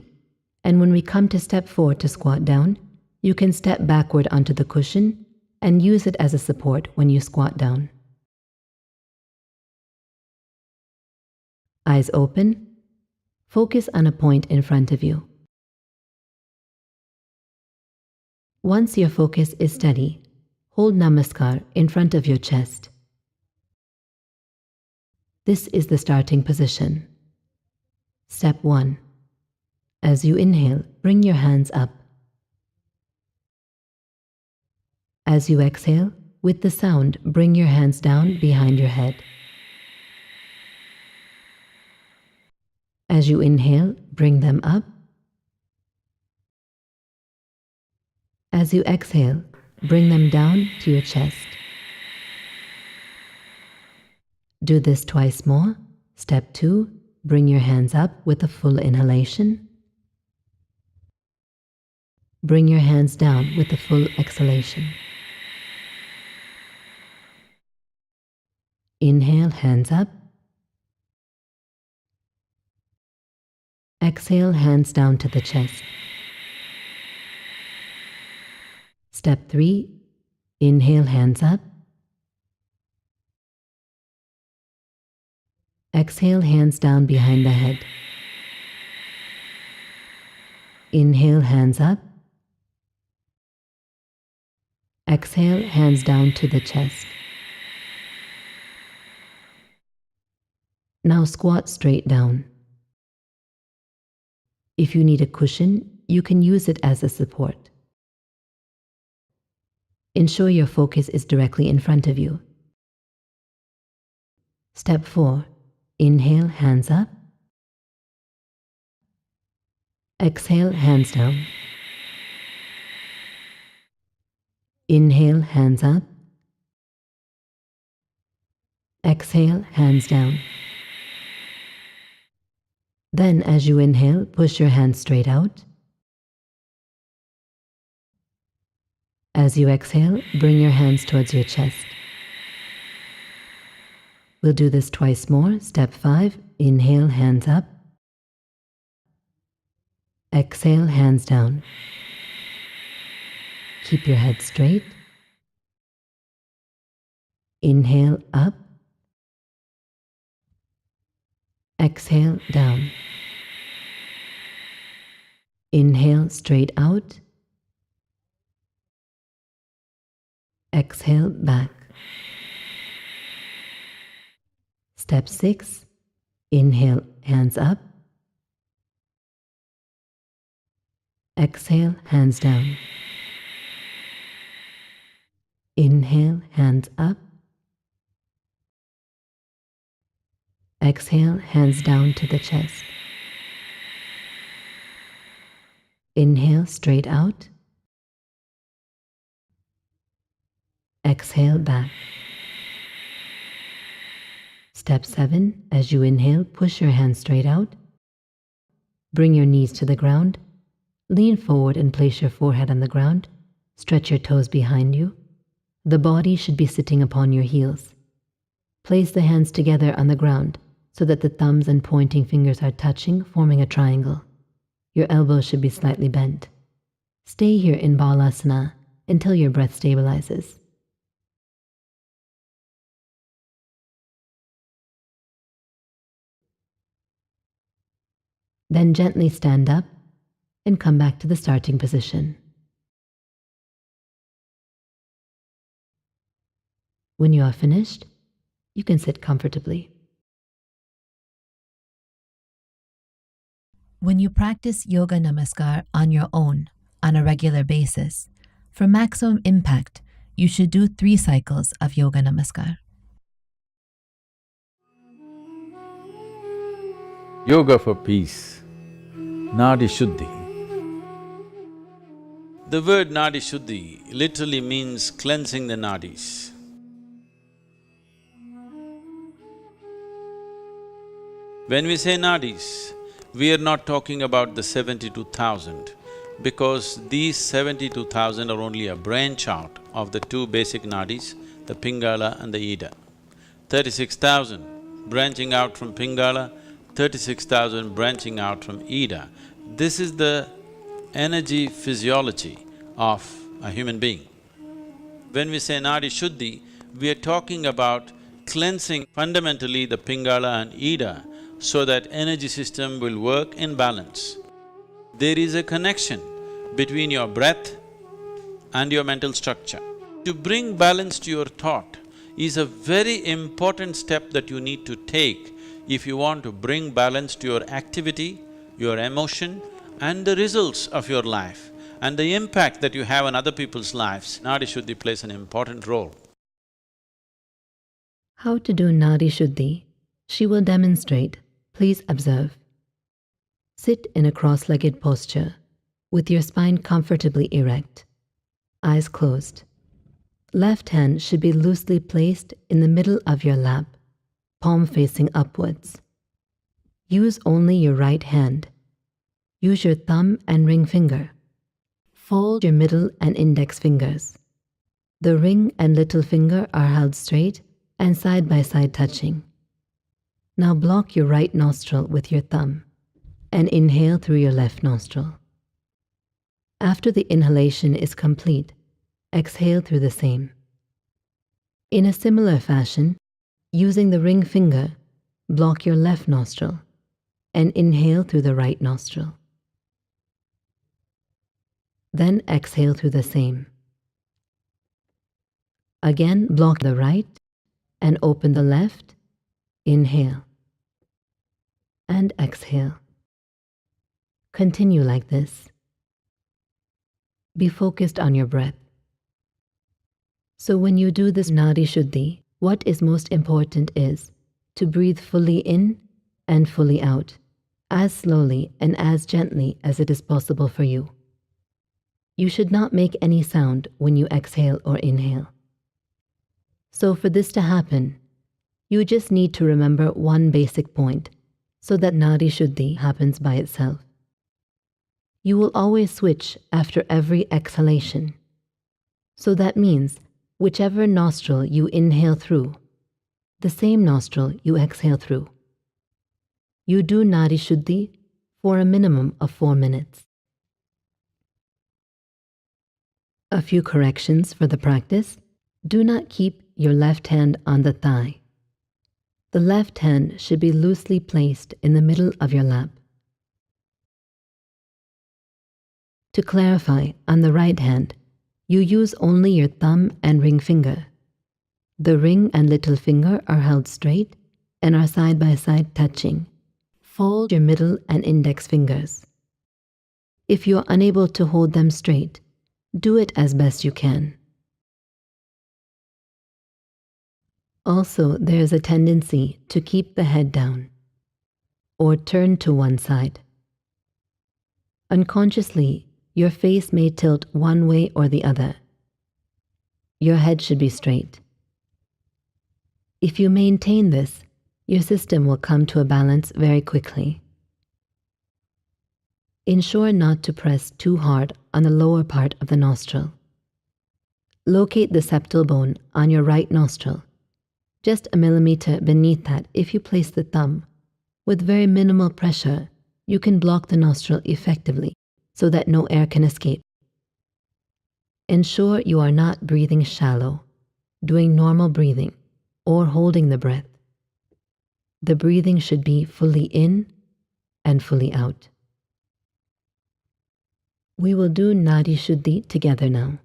and when we come to step 4 to squat down, you can step backward onto the cushion and use it as a support when you squat down. Eyes open. Focus on a point in front of you. Once your focus is steady, hold Namaskar in front of your chest. This is the starting position. Step 1. As you inhale, bring your hands up. As you exhale, with the sound, bring your hands down behind your head. As you inhale, bring them up. As you exhale, bring them down to your chest. Do this twice more. Step 2, bring your hands up with a full inhalation. Bring your hands down with a full exhalation. Inhale, hands up. Exhale, hands down to the chest. Step 3, inhale, hands up. Exhale, hands down behind the head. Inhale, hands up. Exhale, hands down to the chest. Now squat straight down. If you need a cushion, you can use it as a support. Ensure your focus is directly in front of you. Step 4. Inhale, hands up. Exhale, hands down. Inhale, hands up. Exhale, hands down. Then, as you inhale, push your hands straight out. As you exhale, bring your hands towards your chest. We'll do this twice more. Step 5, inhale, hands up. Exhale, hands down. Keep your head straight. Inhale, up. Exhale, down. Inhale, straight out. Exhale, back. Step 6, inhale, hands up. Exhale, hands down. Inhale, hands up. Exhale, hands down to the chest. Inhale, straight out. Exhale, back. Step 7, as you inhale, push your hands straight out. Bring your knees to the ground. Lean forward and place your forehead on the ground. Stretch your toes behind you. The body should be sitting upon your heels. Place the hands together on the ground so that the thumbs and pointing fingers are touching, forming a triangle. Your elbows should be slightly bent. Stay here in Balasana until your breath stabilizes. Then gently stand up and come back to the starting position. When you are finished, you can sit comfortably. When you practice Yoga Namaskar on your own, on a regular basis, for maximum impact, you should do 3 cycles of Yoga Namaskar. Yoga for peace, Nadi Shuddhi. The word Nadi Shuddhi literally means cleansing the nadis. When we say nadis, we are not talking about the 72,000 because these 72,000 are only a branch out of the 2 basic nadis, the Pingala and the Ida. 36,000 branching out from Pingala, 36,000 branching out from Ida. This is the energy physiology of a human being. When we say Nadi Shuddhi, we are talking about cleansing fundamentally the Pingala and Ida so that energy system will work in balance. There is a connection between your breath and your mental structure. To bring balance to your thought is a very important step that you need to take if you want to bring balance to your activity, your emotion and the results of your life and the impact that you have on other people's lives. Nadi Shuddhi plays an important role. How to do Nadi Shuddhi? She will demonstrate. Please observe. Sit in a cross-legged posture with your spine comfortably erect, eyes closed. Left hand should be loosely placed in the middle of your lap, palm facing upwards. Use only your right hand. Use your thumb and ring finger. Fold your middle and index fingers. The ring and little finger are held straight and side by side touching. Now block your right nostril with your thumb and inhale through your left nostril. After the inhalation is complete, exhale through the same. In a similar fashion, using the ring finger, block your left nostril and inhale through the right nostril. Then exhale through the same. Again, block the right and open the left. Inhale and exhale. Continue like this. Be focused on your breath. So when you do this Nadi Shuddhi, what is most important is to breathe fully in and fully out, as slowly and as gently as it is possible for you. You should not make any sound when you exhale or inhale. So for this to happen, you just need to remember one basic point, so that Nadi Shuddhi happens by itself. You will always switch after every exhalation. So that means whichever nostril you inhale through, the same nostril you exhale through. You do Nadi Shuddhi for a minimum of 4 minutes. A few corrections for the practice. Do not keep your left hand on the thigh. The left hand should be loosely placed in the middle of your lap. To clarify, on the right hand, you use only your thumb and ring finger. The ring and little finger are held straight and are side by side touching. Fold your middle and index fingers. If you are unable to hold them straight, do it as best you can. Also, there is a tendency to keep the head down or turn to one side. Unconsciously, your face may tilt one way or the other. Your head should be straight. If you maintain this, your system will come to a balance very quickly. Ensure not to press too hard on the lower part of the nostril. Locate the septal bone on your right nostril, just a millimeter beneath that. If you place the thumb, with very minimal pressure, you can block the nostril effectively so that no air can escape. Ensure you are not breathing shallow, doing normal breathing, or holding the breath. The breathing should be fully in and fully out. We will do Nadi Shuddhi together now.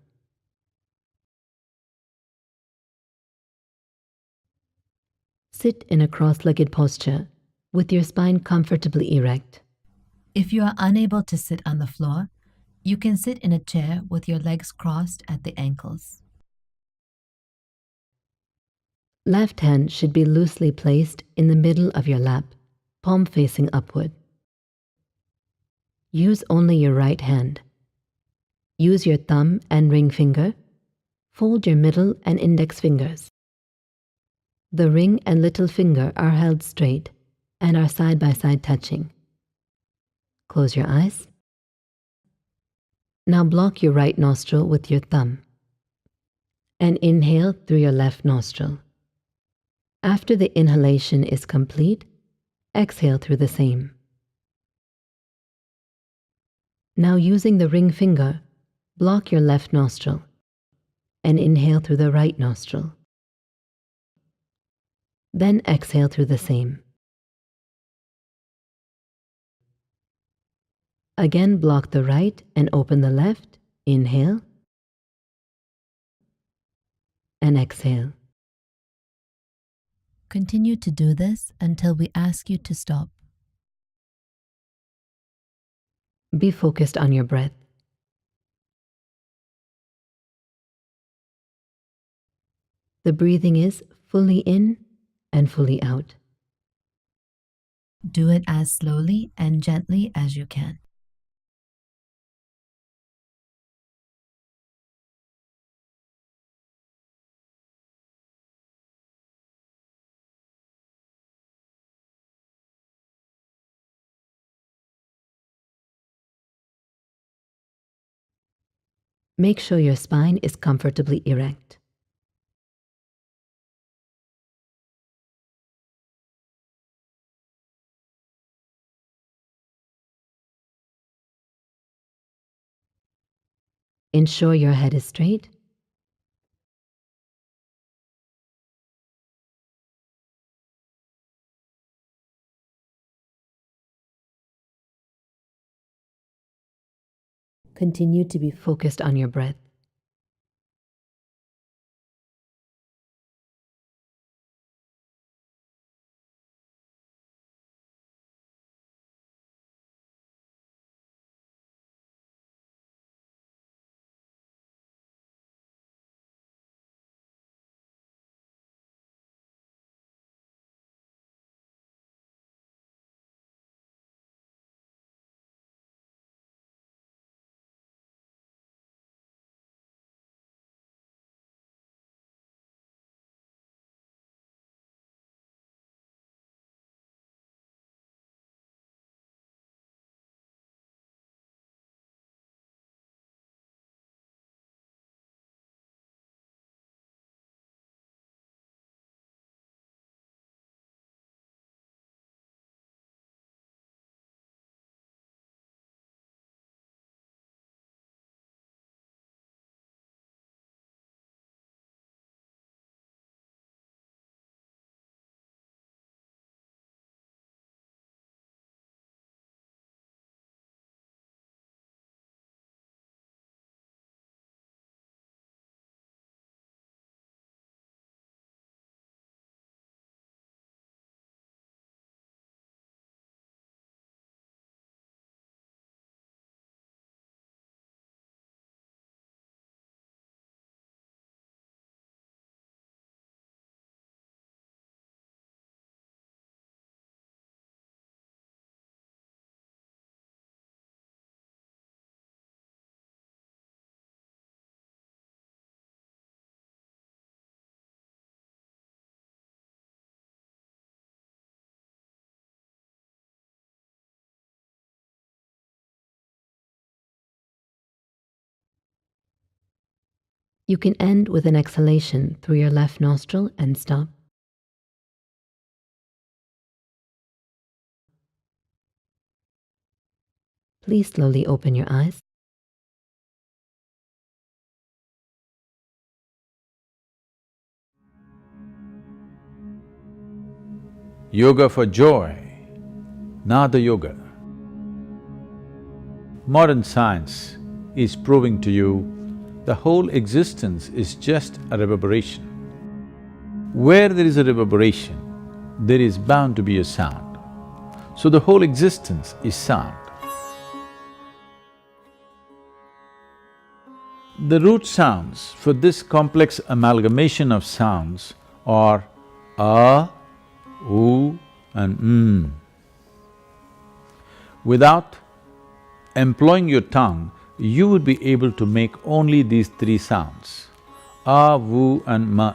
Sit in a cross-legged posture with your spine comfortably erect. If you are unable to sit on the floor, you can sit in a chair with your legs crossed at the ankles. Left hand should be loosely placed in the middle of your lap, palm facing upward. Use only your right hand. Use your thumb and ring finger. Fold your middle and index fingers. The ring and little finger are held straight and are side by side touching. Close your eyes. Now block your right nostril with your thumb and inhale through your left nostril. After the inhalation is complete, exhale through the same. Now using the ring finger, block your left nostril and inhale through the right nostril. Then exhale through the same. Again, block the right and open the left. Inhale and exhale. Continue to do this until we ask you to stop. Be focused on your breath. The breathing is fully in and fully out. Do it as slowly and gently as you can. Make sure your spine is comfortably erect. Ensure your head is straight. Continue to be focused on your breath. You can end with an exhalation through your left nostril and stop. Please slowly open your eyes. Yoga for joy, Nada Yoga. Modern science is proving to you the whole existence is just a reverberation. Where there is a reverberation, there is bound to be a sound. So the whole existence is sound. The root sounds for this complex amalgamation of sounds are a, oo and Without employing your tongue, you would be able to make only these three sounds, a, woo and ma.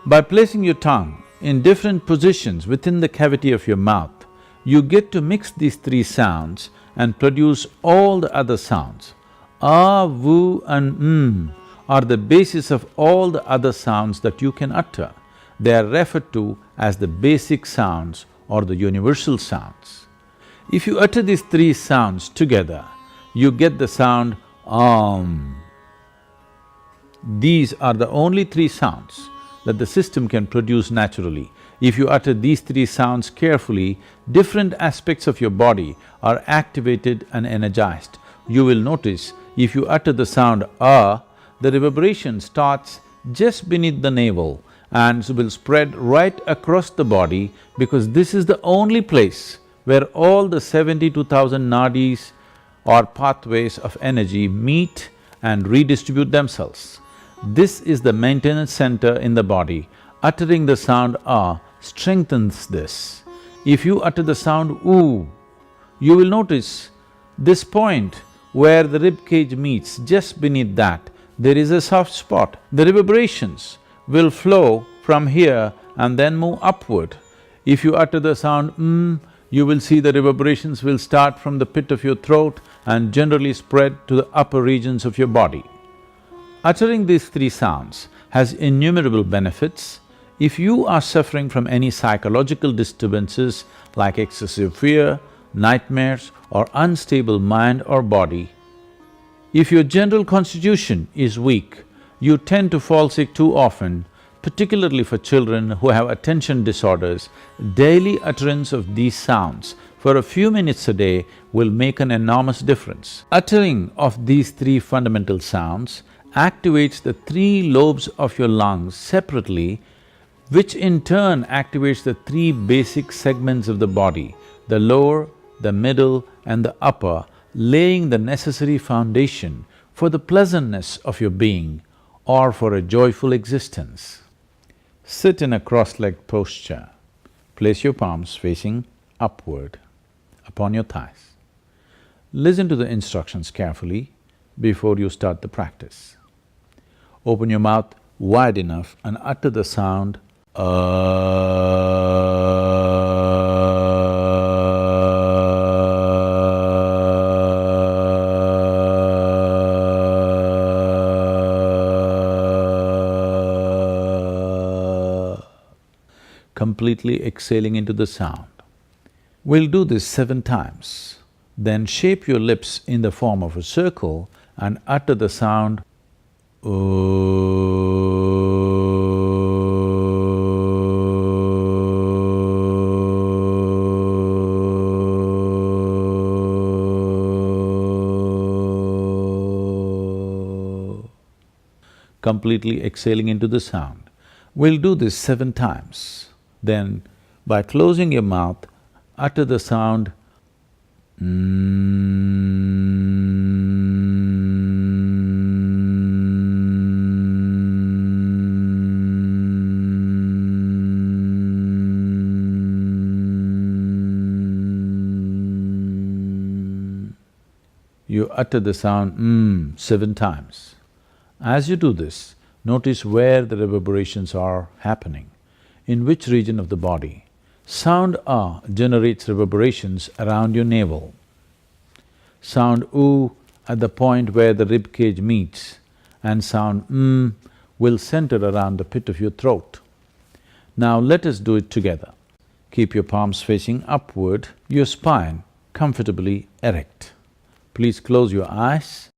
By placing your tongue in different positions within the cavity of your mouth, you get to mix these three sounds and produce all the other sounds. A, woo and are the basis of all the other sounds that you can utter. They are referred to as the basic sounds or the universal sounds. If you utter these three sounds together, you get the sound Om. These are the only three sounds that the system can produce naturally. If you utter these three sounds carefully, different aspects of your body are activated and energized. You will notice if you utter the sound A, the reverberation starts just beneath the navel and will spread right across the body because this is the only place where all the 72,000 nadis or pathways of energy meet and redistribute themselves. This is the maintenance center in the body. Uttering the sound A strengthens this. If you utter the sound oo, you will notice this point where the rib cage meets, just beneath that, there is a soft spot. The reverberations will flow from here and then move upward. If you utter the sound you will see the reverberations will start from the pit of your throat and generally spread to the upper regions of your body. Uttering these three sounds has innumerable benefits. If you are suffering from any psychological disturbances like excessive fear, nightmares or unstable mind or body, if your general constitution is weak, you tend to fall sick too often, particularly for children who have attention disorders, daily utterance of these sounds for a few minutes a day will make an enormous difference. Uttering of these three fundamental sounds activates the three lobes of your lungs separately, which in turn activates the three basic segments of the body, the lower, the middle and the upper, laying the necessary foundation for the pleasantness of your being or for a joyful existence. Sit in a cross-legged posture. Place your palms facing upward upon your thighs. Listen to the instructions carefully before you start the practice. Open your mouth wide enough and utter the sound completely exhaling into the sound. We'll do this 7 times. Then shape your lips in the form of a circle and utter the sound completely exhaling into the sound. We'll do this 7 times. Then, by closing your mouth, utter the sound You utter the sound 7 times. As you do this, notice where the reverberations are happening, in which region of the body. Sound A generates reverberations around your navel. Sound oo at the point where the rib cage meets, and sound will center around the pit of your throat. Now let us do it together. Keep your palms facing upward, your spine comfortably erect. Please close your eyes.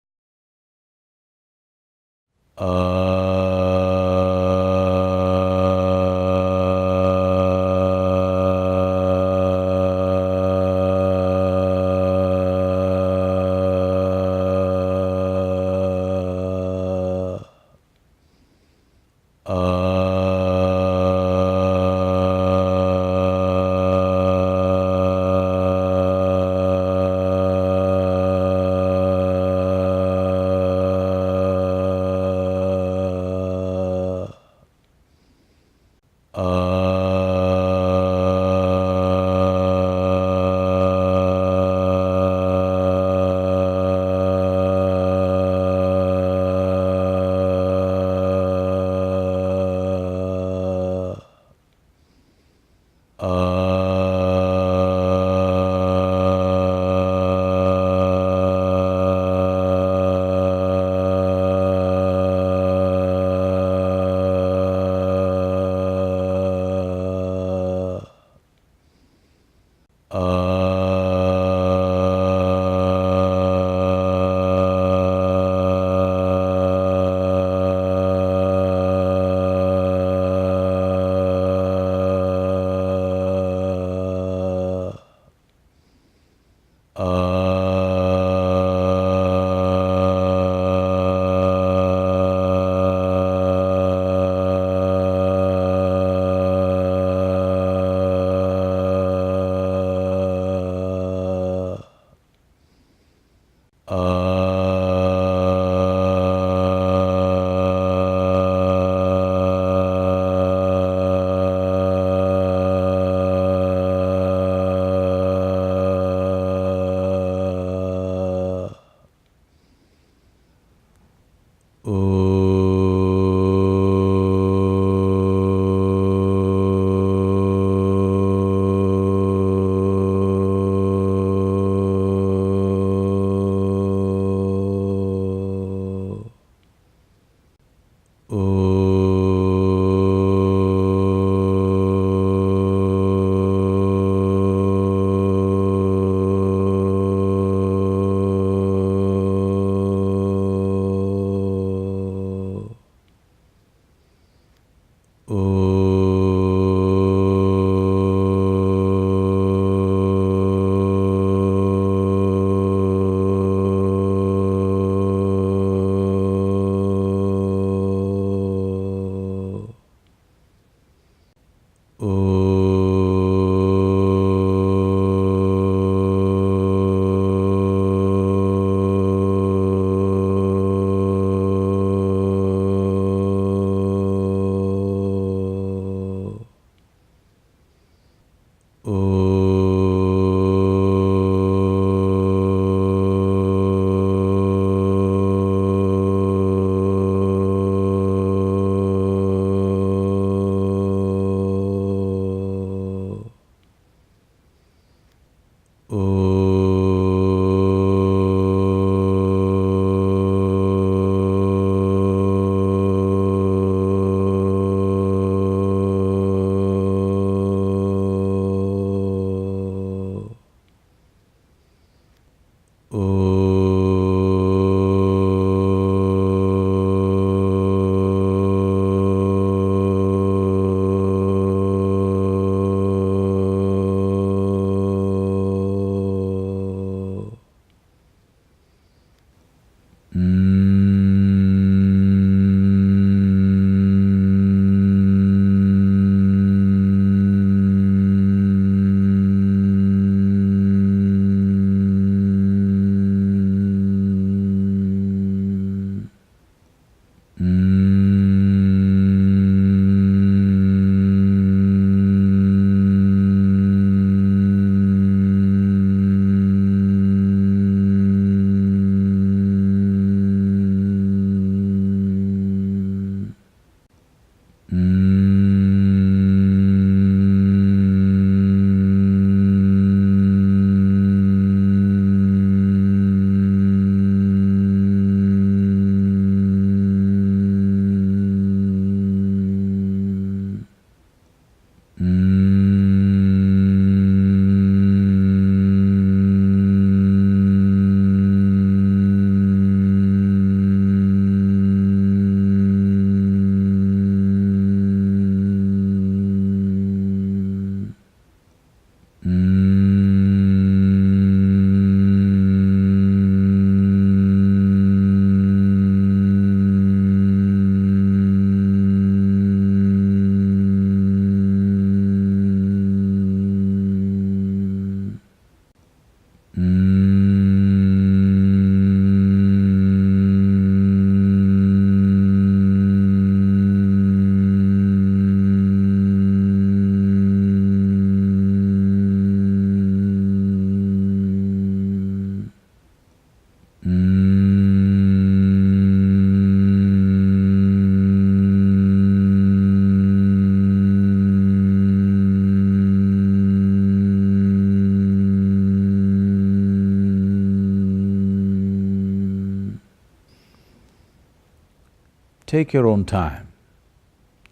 Take your own time.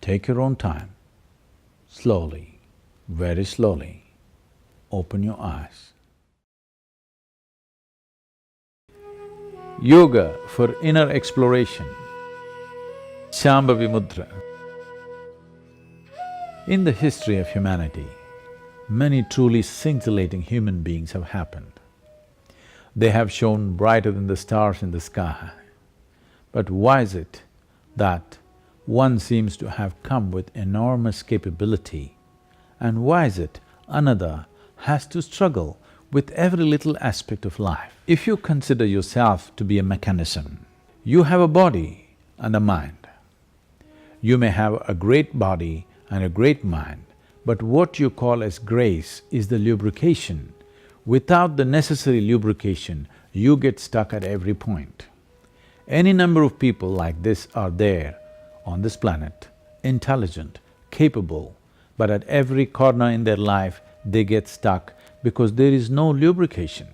Take your own time. Slowly, very slowly, open your eyes. Yoga for inner exploration. Shambhavi Mudra. In the history of humanity, many truly scintillating human beings have happened. They have shone brighter than the stars in the sky. But why is it that one seems to have come with enormous capability, and why is it another has to struggle with every little aspect of life? If you consider yourself to be a mechanism, you have a body and a mind. You may have a great body and a great mind, but what you call as grace is the lubrication. Without the necessary lubrication, you get stuck at every point. Any number of people like this are there on this planet, intelligent, capable, but at every corner in their life they get stuck because there is no lubrication.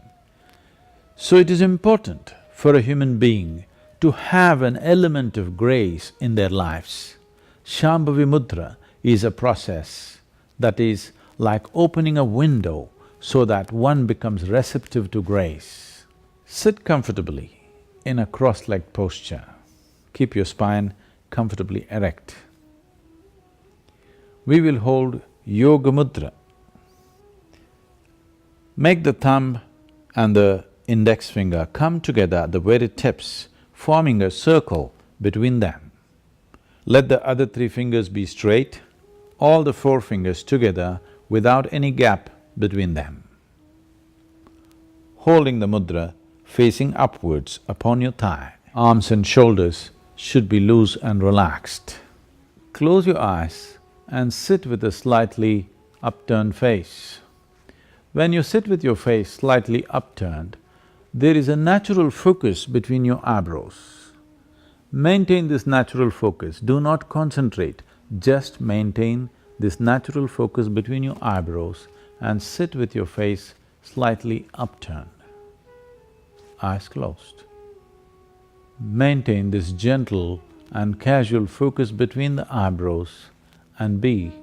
So it is important for a human being to have an element of grace in their lives. Shambhavi Mudra is a process that is like opening a window so that one becomes receptive to grace. Sit comfortably in a cross-legged posture. Keep your spine comfortably erect. We will hold Yoga Mudra. Make the thumb and the index finger come together at the very tips, forming a circle between them. Let the other three fingers be straight, all the four fingers together without any gap between them. Holding the mudra facing upwards upon your thigh, arms and shoulders should be loose and relaxed. Close your eyes and sit with a slightly upturned face. When you sit with your face slightly upturned, there is a natural focus between your eyebrows. Maintain this natural focus, do not concentrate, just maintain this natural focus between your eyebrows and sit with your face slightly upturned, eyes closed. Maintain this gentle and casual focus between the eyebrows and be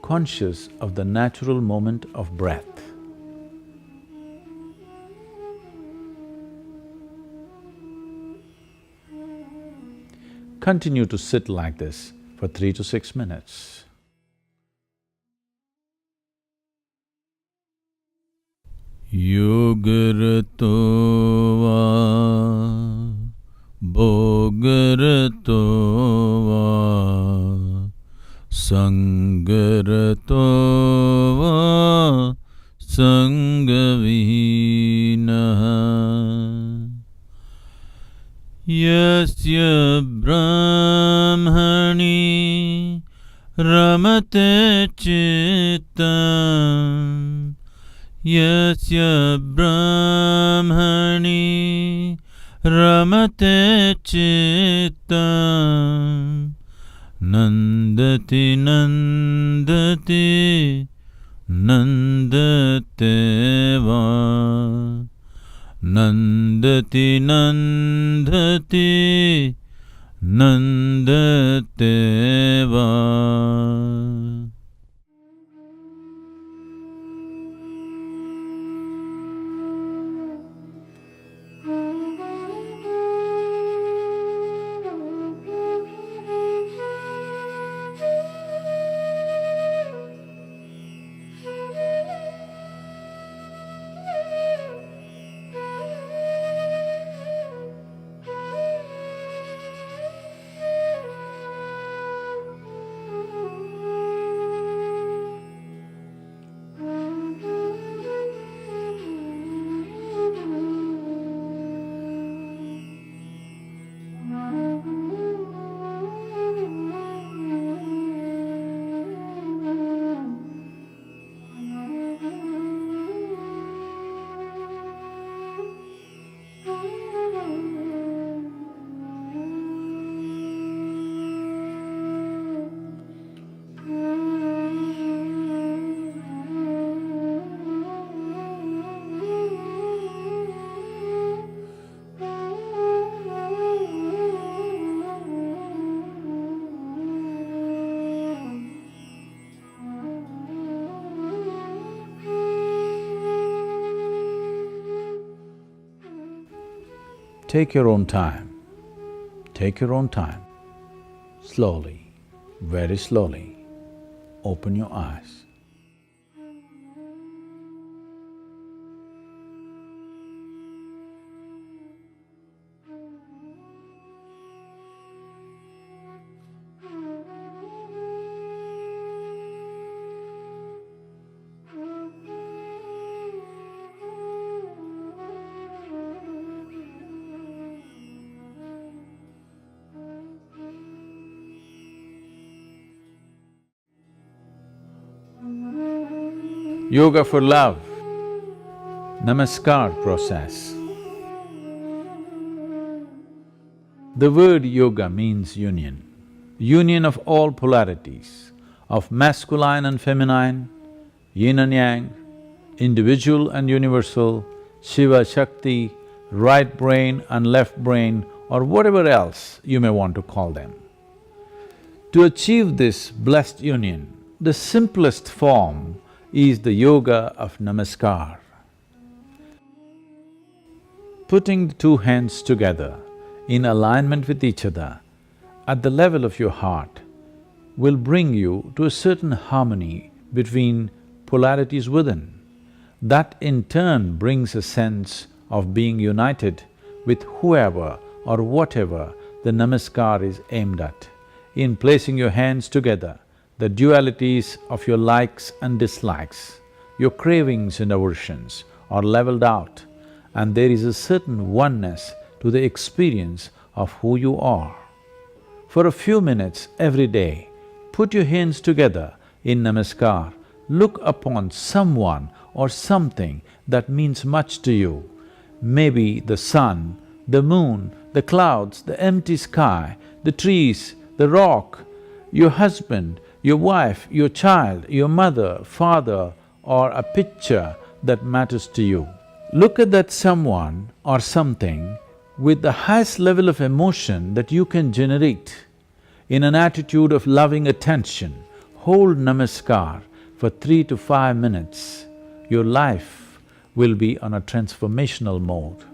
conscious of the natural moment of breath. Continue to sit like this for 3 to 6 minutes. Yogarato va, bhogarato va, sangarato va, sangavihinaha. Yasya brahmani ramate chittam, yasya brahmani ramate chittam, nandati nandati nandate va, nandati nandati nandate va. Take your own time. Take your own time. Slowly, very slowly, open your eyes. Yoga for love, Namaskar process. The word yoga means union, union of all polarities, of masculine and feminine, yin and yang, individual and universal, Shiva, Shakti, right brain and left brain, or whatever else you may want to call them. To achieve this blessed union, the simplest form is the yoga of Namaskar. Putting the two hands together in alignment with each other at the level of your heart will bring you to a certain harmony between polarities within. That in turn brings a sense of being united with whoever or whatever the Namaskar is aimed at. In placing your hands together, the dualities of your likes and dislikes, your cravings and aversions are leveled out, and there is a certain oneness to the experience of who you are. For a few minutes every day, put your hands together in Namaskar, look upon someone or something that means much to you. Maybe the sun, the moon, the clouds, the empty sky, the trees, the rock, your husband, your wife, your child, your mother, father, or a picture that matters to you. Look at that someone or something with the highest level of emotion that you can generate. In an attitude of loving attention, hold Namaskar for 3 to 5 minutes. Your life will be on a transformational mode.